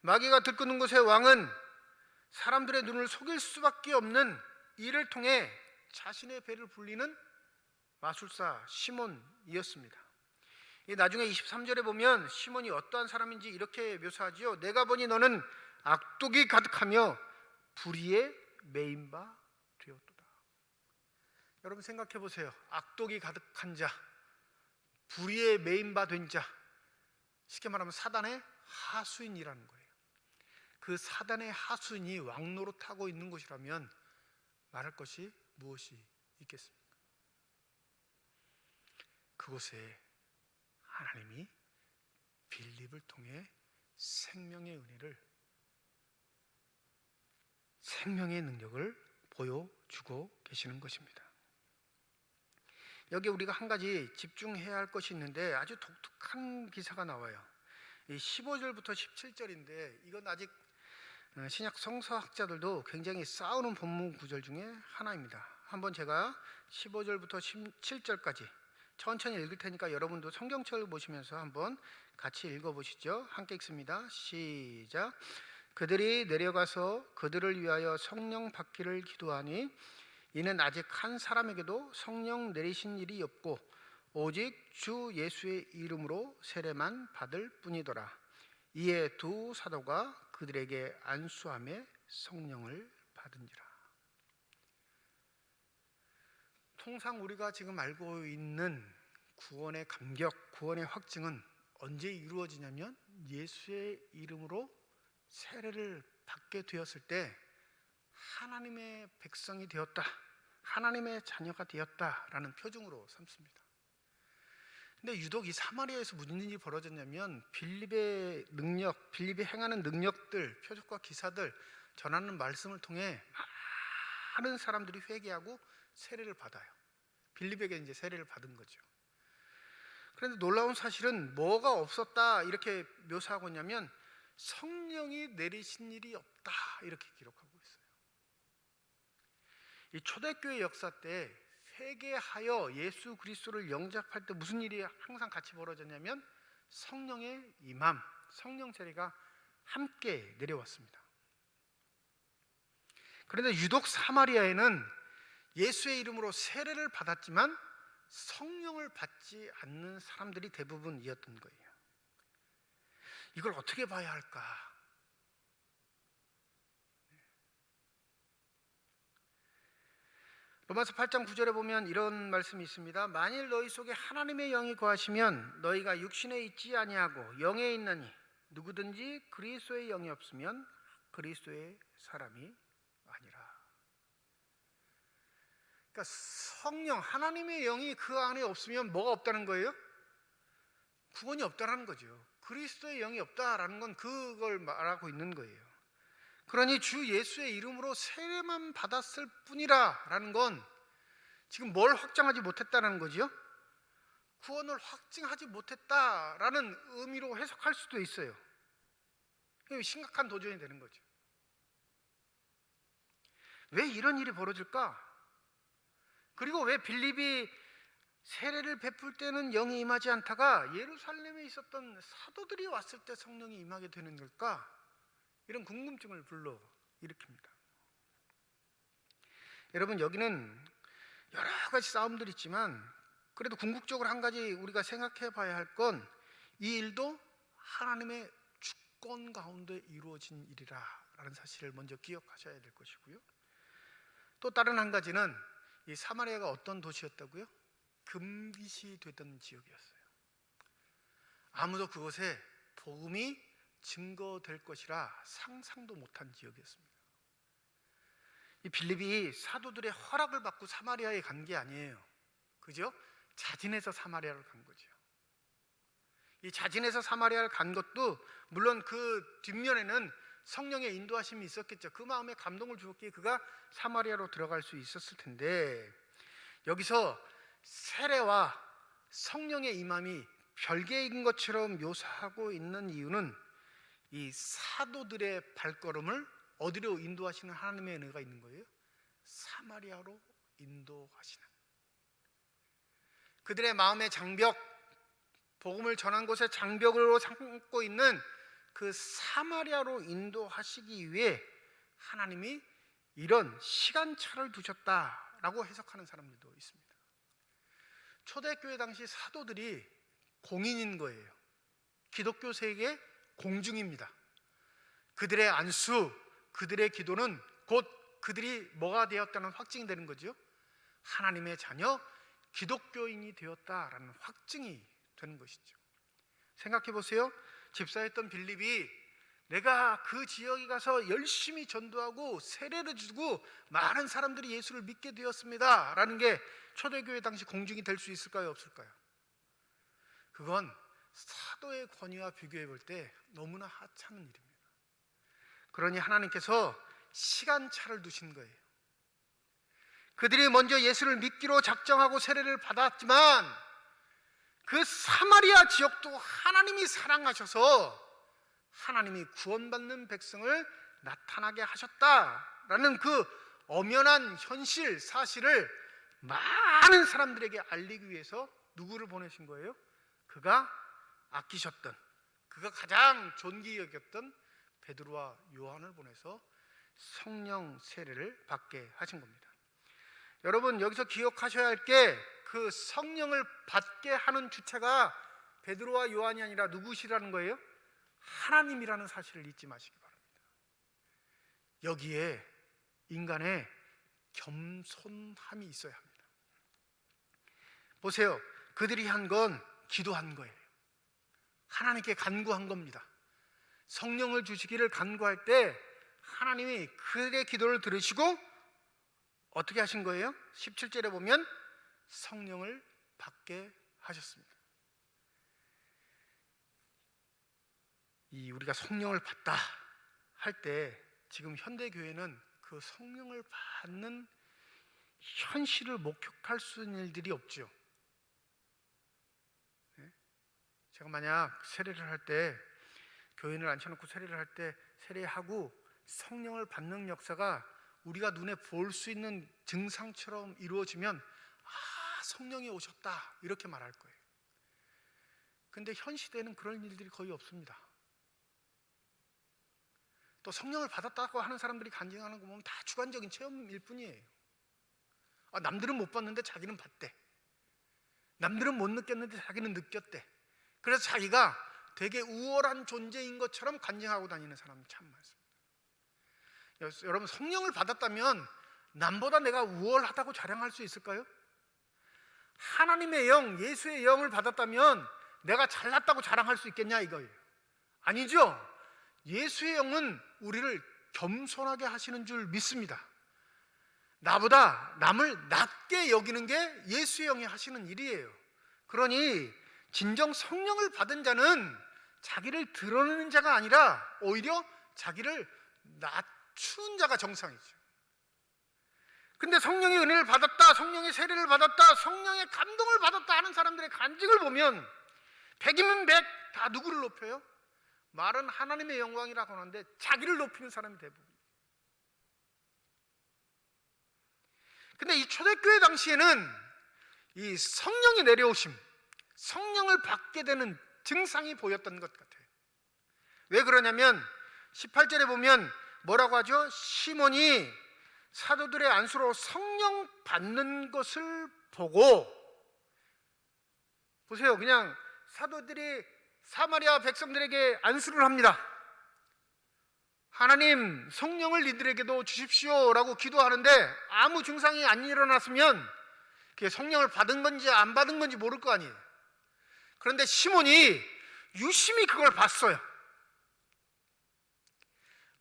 마귀가 들끓는 곳의 왕은 사람들의 눈을 속일 수밖에 없는 이를 통해 자신의 배를 불리는 마술사 시몬이었습니다. 나중에 23절에 보면 시몬이 어떠한 사람인지 이렇게 묘사하지요. 내가 보니 너는 악독이 가득하며 불의에 매인 바 되었도다. 여러분 생각해 보세요. 악독이 가득한 자, 불의에 매인 바 된 자, 쉽게 말하면 사단의 하수인이라는 거예요. 그 사단의 하수인이 왕노릇하고 있는 곳이라면 말할 것이 무엇이 있겠습니까? 그곳에 하나님이 빌립을 통해 생명의 은혜를, 생명의 능력을 보여주고 계시는 것입니다. 여기 우리가 한 가지 집중해야 할 것이 있는데 아주 독특한 기사가 나와요. 이 15절부터 17절인데 이건 아직 신약 성서학자들도 굉장히 싸우는 본문 구절 중에 하나입니다. 한번 제가 15절부터 17절까지 천천히 읽을 테니까 여러분도 성경책을 보시면서 한번 같이 읽어보시죠. 함께 읽습니다. 시작. 그들이 내려가서 그들을 위하여 성령 받기를 기도하니 이는 아직 한 사람에게도 성령 내리신 일이 없고 오직 주 예수의 이름으로 세례만 받을 뿐이더라. 이에 두 사도가 그들에게 안수하며 성령을 받은지라. 통상 우리가 지금 알고 있는 구원의 감격, 구원의 확증은 언제 이루어지냐면 예수의 이름으로 세례를 받게 되었을 때 하나님의 백성이 되었다, 하나님의 자녀가 되었다라는 표징으로 삼습니다. 근데 유독 이 사마리아에서 무슨 일이 벌어졌냐면 빌립의 능력, 빌립이 행하는 능력들, 표적과 기사들, 전하는 말씀을 통해 많은 사람들이 회개하고 세례를 받아요. 빌립에게 이제 세례를 받은 거죠. 그런데 놀라운 사실은 뭐가 없었다 이렇게 묘사하고 있냐면 성령이 내리신 일이 없다 이렇게 기록하고 있어요. 이 초대교회 역사 때 회개하여 예수 그리스도를 영접할 때 무슨 일이 항상 같이 벌어졌냐면 성령의 임함, 성령 세례가 함께 내려왔습니다. 그런데 유독 사마리아에는 예수의 이름으로 세례를 받았지만 성령을 받지 않는 사람들이 대부분이었던 거예요. 이걸 어떻게 봐야 할까? 로마서 8장 9절에 보면 이런 말씀이 있습니다. 만일 너희 속에 하나님의 영이 거하시면 너희가 육신에 있지 아니하고 영에 있나니 누구든지 그리스도의 영이 없으면 그리스도의 사람이 아니라. 그러니까 성령, 하나님의 영이 그 안에 없으면 뭐가 없다는 거예요? 구원이 없다는 거죠. 그리스도의 영이 없다라는 건 그걸 말하고 있는 거예요. 그러니 주 예수의 이름으로 세례만 받았을 뿐이라라는 건 지금 뭘 확정하지 못했다는 거죠? 구원을 확증하지 못했다라는 의미로 해석할 수도 있어요. 이게 심각한 도전이 되는 거죠. 왜 이런 일이 벌어질까? 그리고 왜 빌립이 세례를 베풀 때는 영이 임하지 않다가 예루살렘에 있었던 사도들이 왔을 때 성령이 임하게 되는 걸까? 이런 궁금증을 불러 일으킵니다. 여러분, 여기는 여러 가지 싸움들이 있지만 그래도 궁극적으로 한 가지 우리가 생각해 봐야 할 건 이 일도 하나님의 주권 가운데 이루어진 일이라는 사실을 먼저 기억하셔야 될 것이고요. 또 다른 한 가지는 이 사마리아가 어떤 도시였다고요? 금깃이 되던 지역이었어요. 아무도 그곳에 복음이 증거될 것이라 상상도 못한 지역이었습니다. 이 빌립이 사도들의 허락을 받고 사마리아에 간 게 아니에요. 그죠? 자진해서 사마리아를 간 거죠. 이 자진해서 사마리아를 간 것도 물론 그 뒷면에는 성령의 인도하심이 있었겠죠. 그 마음에 감동을 주었기에 그가 사마리아로 들어갈 수 있었을 텐데, 여기서 세례와 성령의 임함이 별개인 것처럼 묘사하고 있는 이유는 이 사도들의 발걸음을 어디로 인도하시는 하나님의 은혜가 있는 거예요? 사마리아로 인도하시는, 그들의 마음의 장벽, 복음을 전한 곳의 장벽으로 삼고 있는 그 사마리아로 인도하시기 위해 하나님이 이런 시간차를 두셨다라고 해석하는 사람들도 있습니다. 초대교회 당시 사도들이 공인인 거예요. 기독교 세계의 공중입니다. 그들의 안수, 그들의 기도는 곧 그들이 뭐가 되었다는 확증이 되는 거죠. 하나님의 자녀, 기독교인이 되었다라는 확증이 되는 것이죠. 생각해 보세요. 집사였던 빌립이 내가 그 지역에 가서 열심히 전도하고 세례를 주고 많은 사람들이 예수를 믿게 되었습니다 라는 게 초대교회 당시 공중이 될 수 있을까요, 없을까요? 그건 사도의 권위와 비교해 볼 때 너무나 하찮은 일입니다. 그러니 하나님께서 시간차를 두신 거예요. 그들이 먼저 예수를 믿기로 작정하고 세례를 받았지만 그 사마리아 지역도 하나님이 사랑하셔서 하나님이 구원받는 백성을 나타나게 하셨다라는 그 엄연한 현실, 사실을 많은 사람들에게 알리기 위해서 누구를 보내신 거예요? 그가 아끼셨던, 그가 가장 존귀 여겼던 베드로와 요한을 보내서 성령 세례를 받게 하신 겁니다. 여러분, 여기서 기억하셔야 할 게 그 성령을 받게 하는 주체가 베드로와 요한이 아니라 누구시라는 거예요? 하나님이라는 사실을 잊지 마시기 바랍니다. 여기에 인간의 겸손함이 있어야 합니다. 보세요. 그들이 한 건 기도한 거예요. 하나님께 간구한 겁니다. 성령을 주시기를 간구할 때 하나님이 그들의 기도를 들으시고 어떻게 하신 거예요? 17절에 보면 성령을 받게 하셨습니다. 우리가 성령을 받다 할 때 지금 현대교회는 그 성령을 받는 현실을 목격할 수 있는 일들이 없죠. 제가 만약 세례를 할 때, 교인을 앉혀놓고 세례를 할 때 세례하고 성령을 받는 역사가 우리가 눈에 볼 수 있는 증상처럼 이루어지면 성령이 오셨다 이렇게 말할 거예요. 근데 현 시대에는 그런 일들이 거의 없습니다. 또 성령을 받았다고 하는 사람들이 간증하는 거 보면 다 주관적인 체험일 뿐이에요. 남들은 못 봤는데 자기는 봤대. 남들은 못 느꼈는데 자기는 느꼈대. 그래서 자기가 되게 우월한 존재인 것처럼 간증하고 다니는 사람이 참 많습니다. 여러분, 성령을 받았다면 남보다 내가 우월하다고 자랑할 수 있을까요? 하나님의 영, 예수의 영을 받았다면 내가 잘났다고 자랑할 수 있겠냐 이거예요. 아니죠. 예수의 영은 우리를 겸손하게 하시는 줄 믿습니다. 나보다 남을 낮게 여기는 게 예수의 영이 하시는 일이에요. 그러니 진정 성령을 받은 자는 자기를 드러내는 자가 아니라 오히려 자기를 추운 자가 정상이죠. 근데 성령의 은혜를 받았다, 성령의 세례를 받았다, 성령의 감동을 받았다 하는 사람들의 간증을 보면 100이면 100, 다 누구를 높여요? 말은 하나님의 영광이라고 하는데 자기를 높이는 사람이 대부분. 근데 이 초대교회 당시에는 이 성령이 내려오심, 성령을 받게 되는 증상이 보였던 것 같아요. 왜 그러냐면 18절에 보면 뭐라고 하죠? 시몬이 사도들의 안수로 성령 받는 것을 보고, 보세요, 그냥 사도들이 사마리아 백성들에게 안수를 합니다. 하나님, 성령을 이들에게도 주십시오 라고 기도하는데 아무 증상이 안 일어났으면 그게 성령을 받은 건지 안 받은 건지 모를 거 아니에요. 그런데 시몬이 유심히 그걸 봤어요.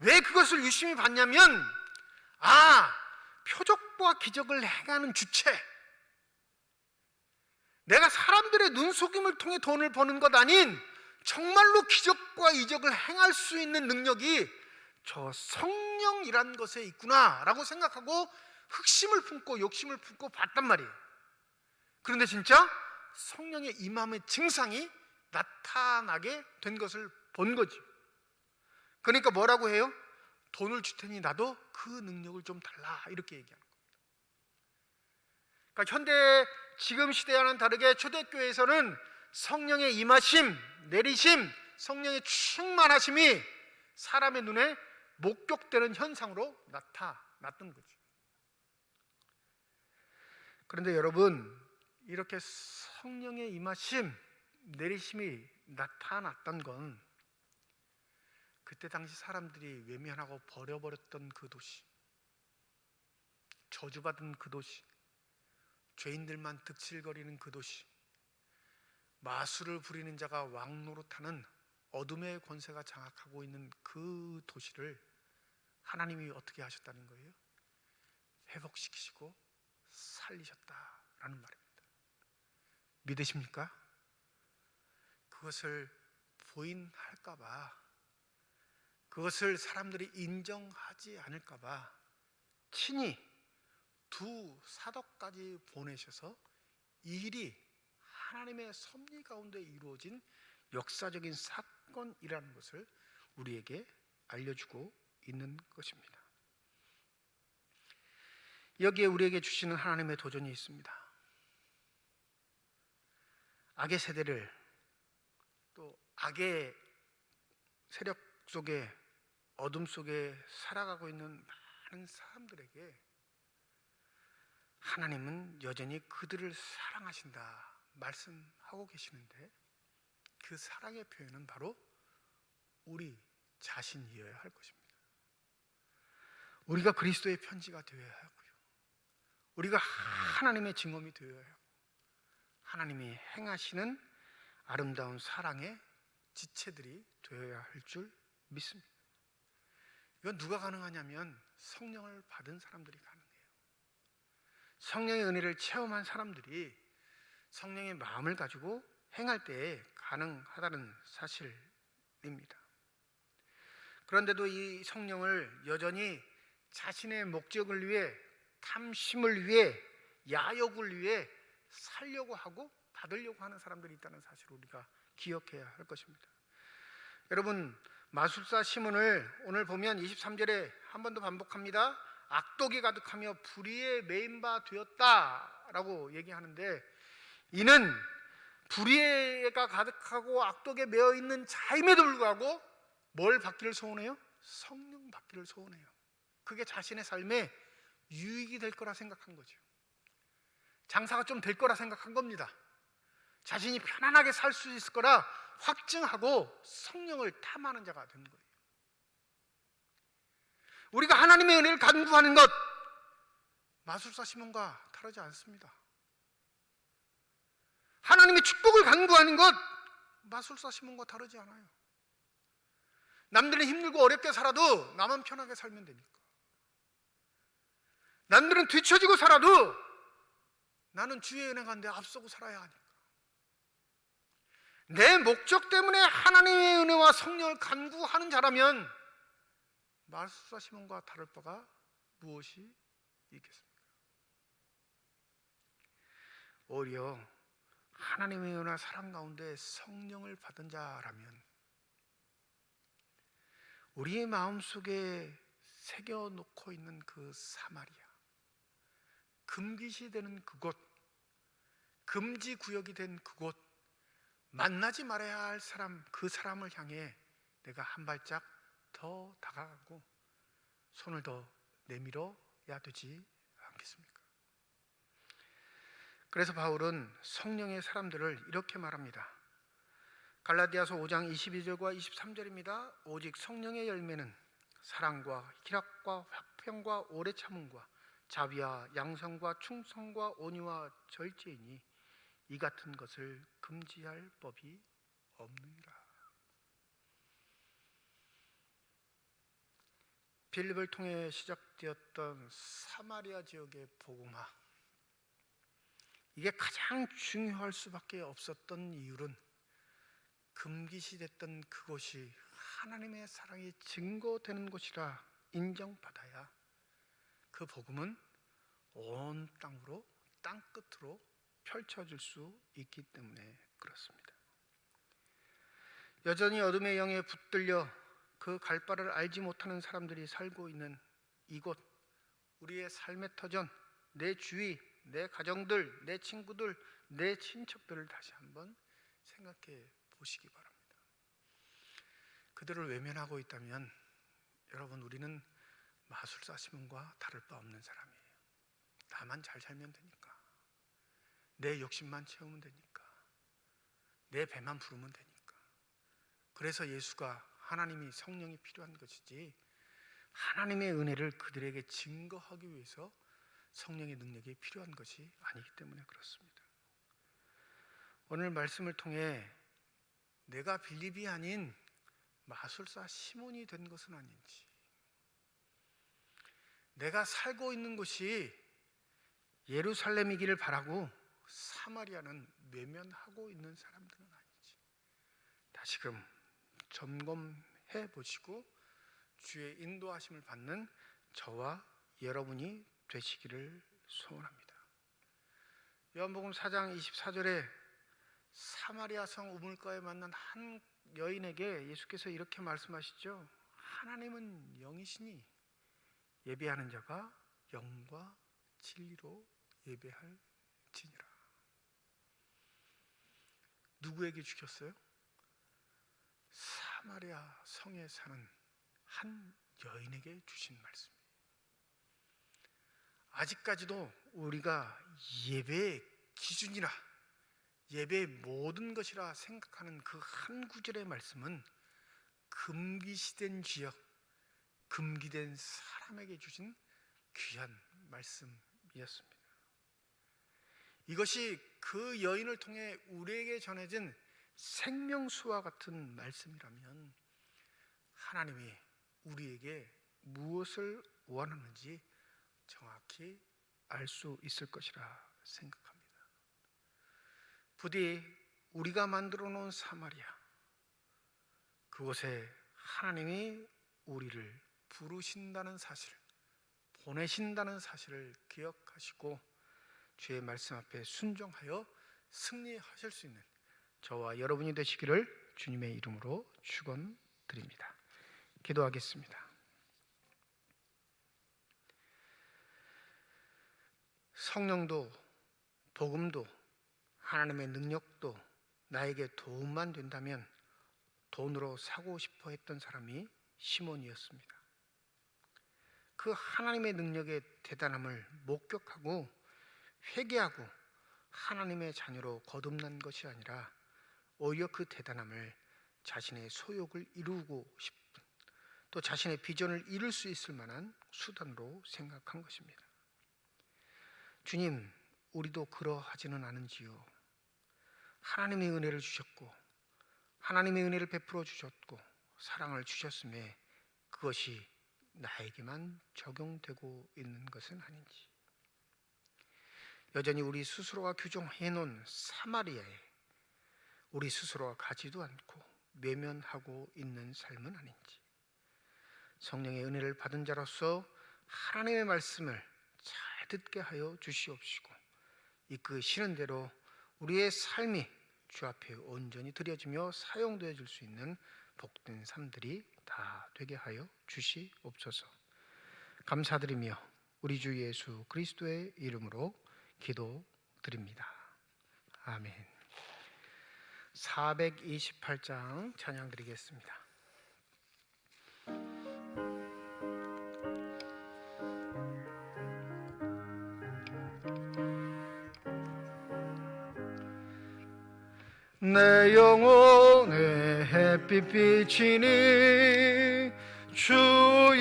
왜 그것을 유심히 봤냐면, 표적과 기적을 행하는 주체, 내가 사람들의 눈속임을 통해 돈을 버는 것 아닌 정말로 기적과 이적을 행할 수 있는 능력이 저 성령이란 것에 있구나 라고 생각하고 흑심을 품고 욕심을 품고 봤단 말이에요. 그런데 진짜 성령의 임함의 증상이 나타나게 된 것을 본 거죠. 그러니까 뭐라고 해요? 돈을 줄 테니 나도 그 능력을 좀 달라, 이렇게 얘기하는 겁니다. 그러니까 현대 지금 시대와는 다르게 초대교회에서는 성령의 임하심, 내리심, 성령의 충만하심이 사람의 눈에 목격되는 현상으로 나타났던 거죠. 그런데 여러분, 이렇게 성령의 임하심, 내리심이 나타났던 건 그때 당시 사람들이 외면하고 버려버렸던 그 도시, 저주받은 그 도시, 죄인들만 득실거리는 그 도시, 마술을 부리는 자가 왕노릇하는 어둠의 권세가 장악하고 있는 그 도시를 하나님이 어떻게 하셨다는 거예요? 회복시키시고 살리셨다라는 말입니다. 믿으십니까? 그것을 부인할까 봐, 그것을 사람들이 인정하지 않을까 봐 친히 두 사도까지 보내셔서 이 일이 하나님의 섭리 가운데 이루어진 역사적인 사건이라는 것을 우리에게 알려주고 있는 것입니다. 여기에 우리에게 주시는 하나님의 도전이 있습니다. 악의 세대를, 또 악의 세력 속에, 어둠 속에 살아가고 있는 많은 사람들에게 하나님은 여전히 그들을 사랑하신다 말씀하고 계시는데, 그 사랑의 표현은 바로 우리 자신이어야 할 것입니다. 우리가 그리스도의 편지가 되어야 하고요, 우리가 하나님의 증언이 되어야 하고, 하나님이 행하시는 아름다운 사랑의 지체들이 되어야 할 줄 믿습니다. 이건 누가 가능하냐면 성령을 받은 사람들이 가능해요. 성령의 은혜를 체험한 사람들이 성령의 마음을 가지고 행할 때에 가능하다는 사실입니다. 그런데도 이 성령을 여전히 자신의 목적을 위해, 탐심을 위해, 야욕을 위해 살려고 하고 받으려고 하는 사람들이 있다는 사실을 우리가 기억해야 할 것입니다. 여러분, 마술사 시몬을 오늘 보면 23절에 한 번 더 반복합니다. 악독이 가득하며 불의에 매인 바 되었다라고 얘기하는데, 이는 불의가 가득하고 악독에 매여 있는 자임에도 불구하고 뭘 받기를 소원해요? 성령 받기를 소원해요. 그게 자신의 삶에 유익이 될 거라 생각한 거죠. 장사가 좀 될 거라 생각한 겁니다. 자신이 편안하게 살 수 있을 거라 확증하고 성령을 탐하는 자가 된 거예요. 우리가 하나님의 은혜를 간구하는 것, 마술사 시몬과 다르지 않습니다. 하나님의 축복을 간구하는 것, 마술사 시몬과 다르지 않아요. 남들은 힘들고 어렵게 살아도 나만 편하게 살면 되니까. 남들은 뒤처지고 살아도 나는 주의 은혜 가운데 앞서고 살아야 하니까. 내 목적 때문에 하나님의 은혜와 성령을 간구하는 자라면 마술사 시몬과 다를 바가 무엇이 있겠습니까? 오히려 하나님의 은혜와 사랑 가운데 성령을 받은 자라면 우리의 마음속에 새겨놓고 있는 그 사마리아, 금기시 되는 그곳, 금지 구역이 된 그곳, 만나지 말아야 할 사람, 그 사람을 향해 내가 한 발짝 더 다가가고 손을 더 내밀어야 되지 않겠습니까? 그래서 바울은 성령의 사람들을 이렇게 말합니다. 갈라디아서 5장 22절과 23절입니다. 오직 성령의 열매는 사랑과 희락과 화평과 오래 참음과 자비와 양성과 충성과 온유와 절제이니 이 같은 것을 금지할 법이 없느니라. 빌립을 통해 시작되었던 사마리아 지역의 복음화, 이게 가장 중요할 수밖에 없었던 이유는 금기시됐던 그곳이 하나님의 사랑이 증거되는 곳이라 인정받아야 그 복음은 온 땅으로, 땅끝으로 펼쳐질 수 있기 때문에 그렇습니다. 여전히 어둠의 영에 붙들려 그 갈 바를 알지 못하는 사람들이 살고 있는 이곳, 우리의 삶의 터전, 내 주위, 내 가정들, 내 친구들, 내 친척들을 다시 한번 생각해 보시기 바랍니다. 그들을 외면하고 있다면 여러분, 우리는 마술사 시몬과 다를 바 없는 사람이에요. 나만 잘 살면 되니까, 내 욕심만 채우면 되니까, 내 배만 부르면 되니까. 그래서 예수가, 하나님이, 성령이 필요한 것이지 하나님의 은혜를 그들에게 증거하기 위해서 성령의 능력이 필요한 것이 아니기 때문에 그렇습니다. 오늘 말씀을 통해 내가 빌립이 아닌 마술사 시몬이 된 것은 아닌지, 내가 살고 있는 곳이 예루살렘이기를 바라고 사마리아는 외면하고 있는 사람들은 아닌지 다시금 점검해 보시고 주의 인도하심을 받는 저와 여러분이 되시기를 소원합니다. 요한복음 4장 24절에 사마리아 성 우물가에 만난 한 여인에게 예수께서 이렇게 말씀하시죠. 하나님은 영이시니 예배하는 자가 영과 진리로 예배할지니라. 누구에게 주셨어요? 사마리아 성에 사는 한 여인에게 주신 말씀이에요. 아직까지도 우리가 예배의 기준이라, 예배의 모든 것이라 생각하는 그 한 구절의 말씀은 금기시된 지역, 금기된 사람에게 주신 귀한 말씀이었습니다. 이것이 그 여인을 통해 우리에게 전해진 생명수와 같은 말씀이라면 하나님이 우리에게 무엇을 원하는지 정확히 알 수 있을 것이라 생각합니다. 부디 우리가 만들어 놓은 사마리아, 그곳에 하나님이 우리를 부르신다는 사실, 보내신다는 사실을 기억하시고 주의 말씀 앞에 순종하여 승리하실 수 있는 저와 여러분이 되시기를 주님의 이름으로 축원드립니다. 기도하겠습니다. 성령도 복음도 하나님의 능력도 나에게 도움만 된다면 돈으로 사고 싶어 했던 사람이 시몬이었습니다. 그 하나님의 능력의 대단함을 목격하고 회개하고 하나님의 자녀로 거듭난 것이 아니라 오히려 그 대단함을 자신의 소욕을 이루고 싶은, 또 자신의 비전을 이룰 수 있을 만한 수단으로 생각한 것입니다. 주님, 우리도 그러하지는 않은지요. 하나님의 은혜를 주셨고 하나님의 은혜를 베풀어 주셨고 사랑을 주셨음에 그것이 나에게만 적용되고 있는 것은 아닌지, 여전히 우리 스스로가 규정해 놓은 사마리아에 우리 스스로가 가지도 않고 외면하고 있는 삶은 아닌지, 성령의 은혜를 받은 자로서 하나님의 말씀을 잘 듣게 하여 주시옵시고 이끄시는 대로 우리의 삶이 주 앞에 온전히 드려지며 사용되어 줄 수 있는 복된 삶들이 다 되게 하여 주시옵소서. 감사드리며 우리 주 예수 그리스도의 이름으로 기도드립니다. 아멘. 428장 찬양 드리겠습니다. 내 영혼의 햇빛 비치니 주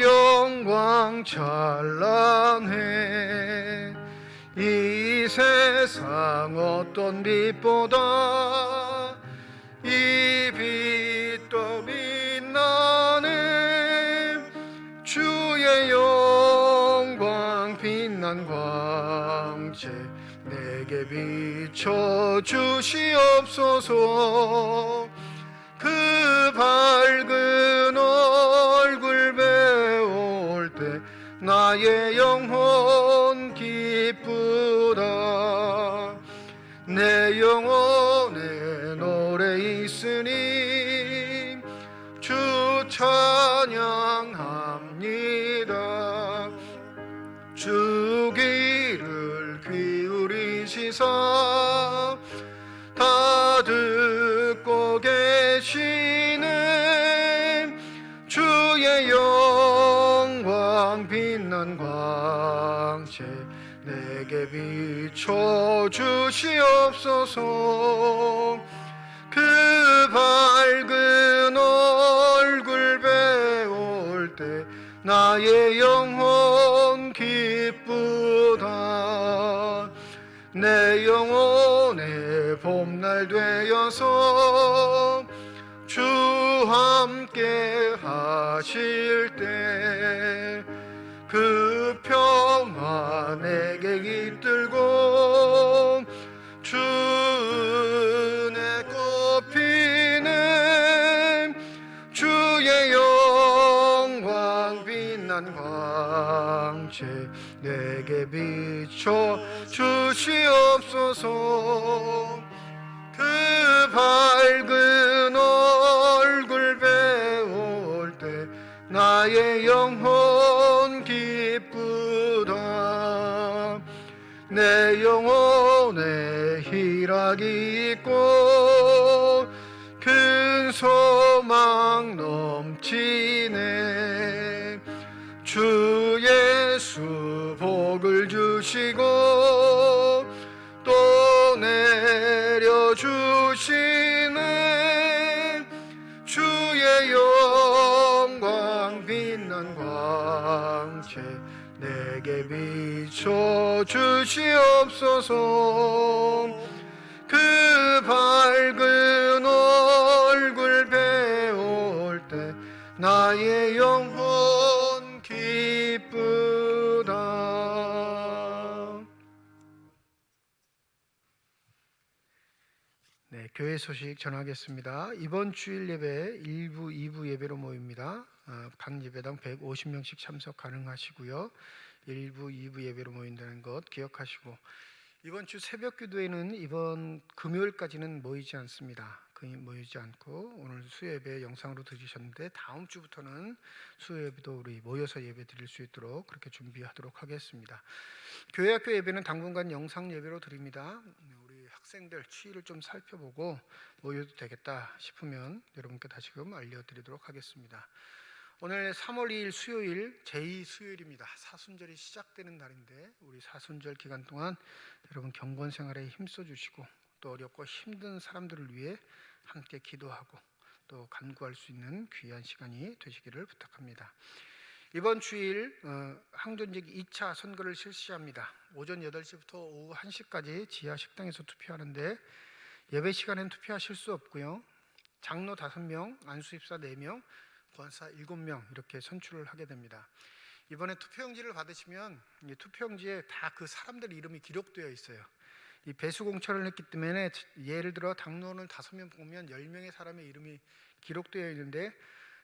영광 찬란해. 이 세상 어떤 빛보다 이 빛도 빛나네. 주의 영광 빛난 광채 내게 비춰 주시옵소서. 그 밝은 얼굴 배울 때 나의 영혼 기쁘다. 내 영혼에 노래 있으니 주 찬양합니다. 주 귀를 기울이시사 다 듣고 계시네. 주의 영광 빛난 광채 내게 비춰 주시옵소서. 그 밝은 얼굴 배울 때 나의 영혼 기쁘다. 내 영혼의 봄날 되어서 주 함께 하실 때 그 평화 내게 깃들고 주 은혜 꽃피네. 주의 영광 빛난 광채 내게 비춰 주시옵소서. 그 밝은 얼굴 배울 때 나의 영혼 기쁘다. 내 영혼에 희락이 있고 큰 소망 넘치네. 주 예수 복을 주시고 또 내려주시네. 주의 영광 빛난 광채 내게 비춰 주시옵소서. 그 밝은 얼굴 배울 때 나의 영혼 기쁘다. 네, 교회 소식 전하겠습니다. 이번 주일 예배 1부, 2부 예배로 모입니다. 각 예배당 150명씩 참석 가능하시고요. 1부, 2부 예배로 모인다는 것 기억하시고 이번 주 새벽 기도회는 이번 금요일까지는 모이지 않습니다. 모이지 않고 오늘 수요 예배 영상으로 들으셨는데 다음 주부터는 수요 예배도 우리 모여서 예배 드릴 수 있도록 그렇게 준비하도록 하겠습니다. 교회 학교 예배는 당분간 영상 예배로 드립니다. 우리 학생들 추이를 좀 살펴보고 모여도 되겠다 싶으면 여러분께 다시금 알려드리도록 하겠습니다. 오늘 3월 2일 수요일 제2수요일입니다. 사순절이 시작되는 날인데 우리 사순절 기간 동안 여러분 경건 생활에 힘써 주시고 또 어렵고 힘든 사람들을 위해 함께 기도하고 또 간구할 수 있는 귀한 시간이 되시기를 부탁합니다. 이번 주일 항존직 2차 선거를 실시합니다. 오전 8시부터 오후 1시까지 지하 식당에서 투표하는데 예배 시간엔 투표하실 수 없고요. 장로 5명, 안수입사 4명, 권사 7명 이렇게 선출을 하게 됩니다. 이번에 투표용지를 받으시면 이 투표용지에 다 그 사람들 이름이 기록되어 있어요. 이 배수 공천을 했기 때문에 예를 들어 당론을 5명 보면 10명의 사람의 이름이 기록되어 있는데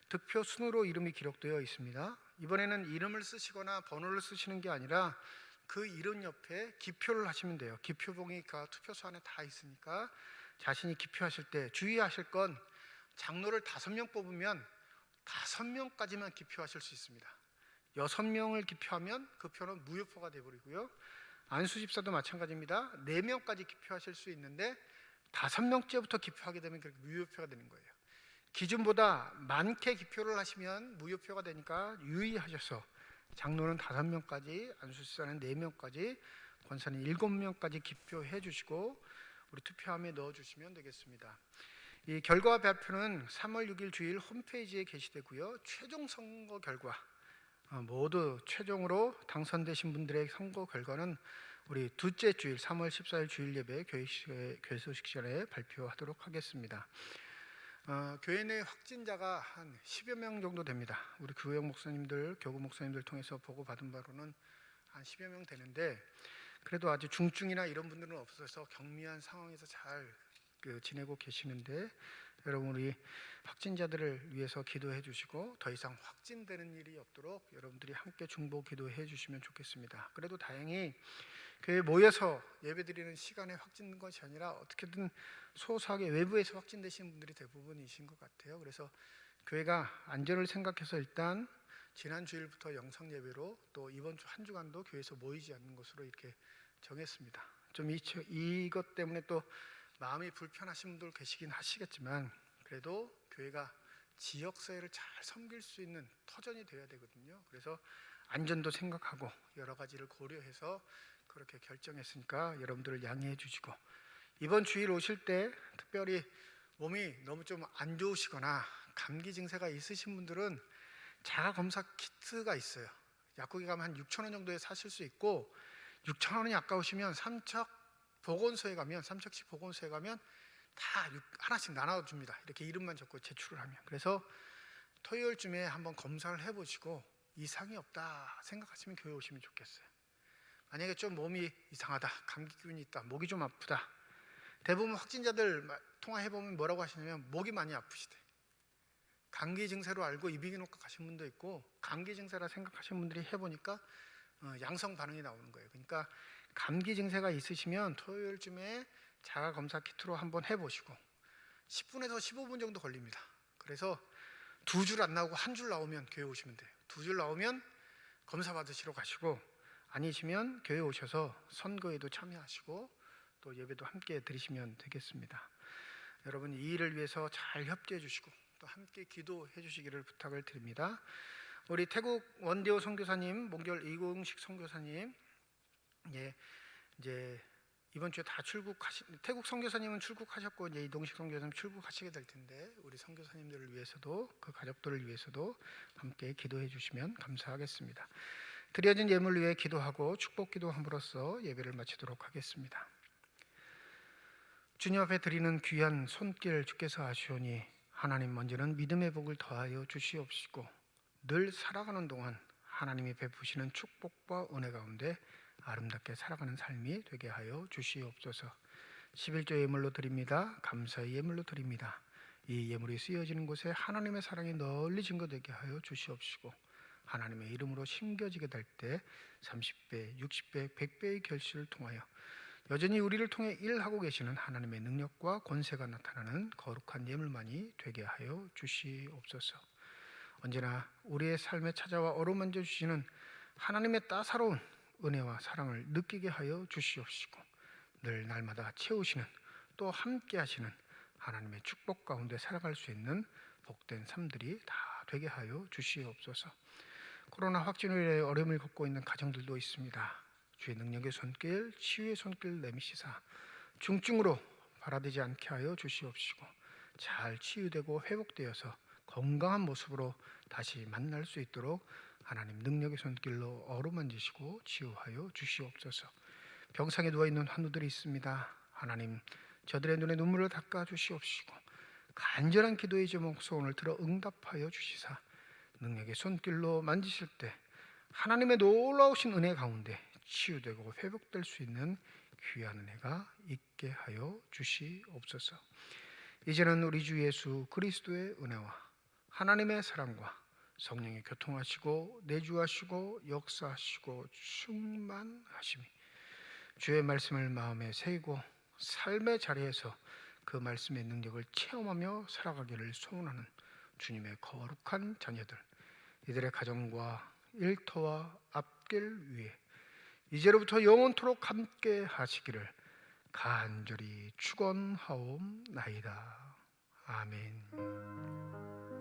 득표 순으로 이름이 기록되어 있습니다. 이번에는 이름을 쓰시거나 번호를 쓰시는 게 아니라 그 이름 옆에 기표를 하시면 돼요. 기표봉이 그 투표소 안에 다 있으니까 자신이 기표하실 때 주의하실 건 장로를 5명 뽑으면 5명까지만 기표하실 수 있습니다. 6명을 기표하면 그 표는 무효표가 되어버리고요. 안수 집사도 마찬가지입니다. 4명까지 기표하실 수 있는데 5명째부터 기표하게 되면 그렇게 무효표가 되는 거예요. 기준보다 많게 기표를 하시면 무효표가 되니까 유의하셔서 장로는 5명까지, 안수집사는 4명까지, 권사는 7명까지 기표해 주시고 우리 투표함에 넣어 주시면 되겠습니다. 이 결과 발표는 3월 6일 주일 홈페이지에 게시되고요. 최종 선거 결과 모두 최종으로 당선되신 분들의 선거 결과는 우리 둘째 주일 3월 14일 주일 예배 교회 소식 시간에 발표하도록 하겠습니다. 교회 내 확진자가 한 10여 명 정도 됩니다. 우리 교회 목사님들, 교구 목사님들 통해서 보고받은 바로는 한 10여 명 되는데 그래도 아주 중증이나 이런 분들은 없어서 경미한 상황에서 잘 지내고 계시는데 여러분 우리 확진자들을 위해서 기도해 주시고 더 이상 확진되는 일이 없도록 여러분들이 함께 중보 기도해 주시면 좋겠습니다. 그래도 다행히 교회에 모여서 예배드리는 시간에 확진된 것이 아니라 어떻게든 소소하게 외부에서 확진되신 분들이 대부분이신 것 같아요. 그래서 교회가 안전을 생각해서 일단 지난 주일부터 영상 예배로 또 이번 주 한 주간도 교회에서 모이지 않는 것으로 이렇게 정했습니다. 좀 이것 때문에 또 마음이 불편하신 분들 계시긴 하시겠지만 그래도 교회가 지역사회를 잘 섬길 수 있는 터전이 되어야 되거든요. 그래서 안전도 생각하고 여러 가지를 고려해서 그렇게 결정했으니까 여러분들을 양해해 주시고 이번 주일 오실 때 특별히 몸이 너무 좀 안 좋으시거나 감기 증세가 있으신 분들은 자가검사 키트가 있어요. 약국에 가면 한 6,000원 정도에 사실 수 있고 6,000원이 아까우시면 삼척시 보건소에 가면 다 하나씩 나눠줍니다. 이렇게 이름만 적고 제출을 하면. 그래서 토요일쯤에 한번 검사를 해보시고 이상이 없다 생각하시면 교회 오시면 좋겠어요. 만약에 좀 몸이 이상하다, 감기 기운이 있다, 목이 좀 아프다. 대부분 확진자들 통화해보면 뭐라고 하시냐면 목이 많이 아프시대. 감기 증세로 알고 이비인후과 가신 분도 있고 감기 증세라 생각하시는 분들이 해보니까 양성 반응이 나오는 거예요. 그러니까 감기 증세가 있으시면 토요일쯤에 자가검사 키트로 한번 해보시고 10분에서 15분 정도 걸립니다. 그래서 2줄 안 나오고 1줄 나오면 교회 오시면 돼요. 2줄 나오면 검사 받으시러 가시고 아니시면 교회 오셔서 선거에도 참여하시고 또 예배도 함께 드리시면 되겠습니다. 여러분 이 일을 위해서 잘 협조해 주시고 또 함께 기도해 주시기를 부탁을 드립니다. 우리 태국 원대호 선교사님, 몽결 이공식 선교사님, 이제 이번 주에 다 태국 선교사님은 출국하셨고 이제 이동식 선교사님 출국하시게 될 텐데 우리 선교사님들을 위해서도 그 가족들을 위해서도 함께 기도해 주시면 감사하겠습니다. 드려진 예물 위해 기도하고 축복 기도함으로써 예배를 마치도록 하겠습니다. 주님 앞에 드리는 귀한 손길 주께서 아시오니 하나님 먼저는 믿음의 복을 더하여 주시옵시고 늘 살아가는 동안 하나님이 베푸시는 축복과 은혜 가운데 아름답게 살아가는 삶이 되게 하여 주시옵소서. 11조 예물로 드립니다. 감사의 예물로 드립니다. 이 예물이 쓰여지는 곳에 하나님의 사랑이 널리 증거되게 하여 주시옵시고 하나님의 이름으로 심겨지게 될 때 30배, 60배, 100배의 결실을 통하여 여전히 우리를 통해 일하고 계시는 하나님의 능력과 권세가 나타나는 거룩한 예물만이 되게 하여 주시옵소서. 언제나 우리의 삶에 찾아와 어루만져 주시는 하나님의 따사로운 은혜와 사랑을 느끼게 하여 주시옵시고 늘 날마다 채우시는 또 함께 하시는 하나님의 축복 가운데 살아갈 수 있는 복된 삶들이 다 되게 하여 주시옵소서. 코로나 확진으로 인해 어려움을 겪고 있는 가정들도 있습니다. 주의 능력의 손길, 치유의 손길 내미시사 중증으로 발아되지 않게 하여 주시옵시고 잘 치유되고 회복되어서 건강한 모습으로 다시 만날 수 있도록 하나님 능력의 손길로 어루만지시고 치유하여 주시옵소서. 병상에 누워있는 환우들이 있습니다. 하나님 저들의 눈에 눈물을 닦아 주시옵시고 간절한 기도의 제목 소원을 들어 응답하여 주시사 능력의 손길로 만지실 때 하나님의 놀라우신 은혜 가운데 치유되고 회복될 수 있는 귀한 은혜가 있게 하여 주시옵소서. 이제는 우리 주 예수 그리스도의 은혜와 하나님의 사랑과 성령의 교통하시고 내주하시고 역사하시고 충만하심이 주의 말씀을 마음에 새기고 삶의 자리에서 그 말씀의 능력을 체험하며 살아가기를 소원하는 주님의 거룩한 자녀들, 이들의 가정과 일터와 앞길 위에 이제로부터 영원토록 함께 하시기를 간절히 축원하옵나이다. 아멘.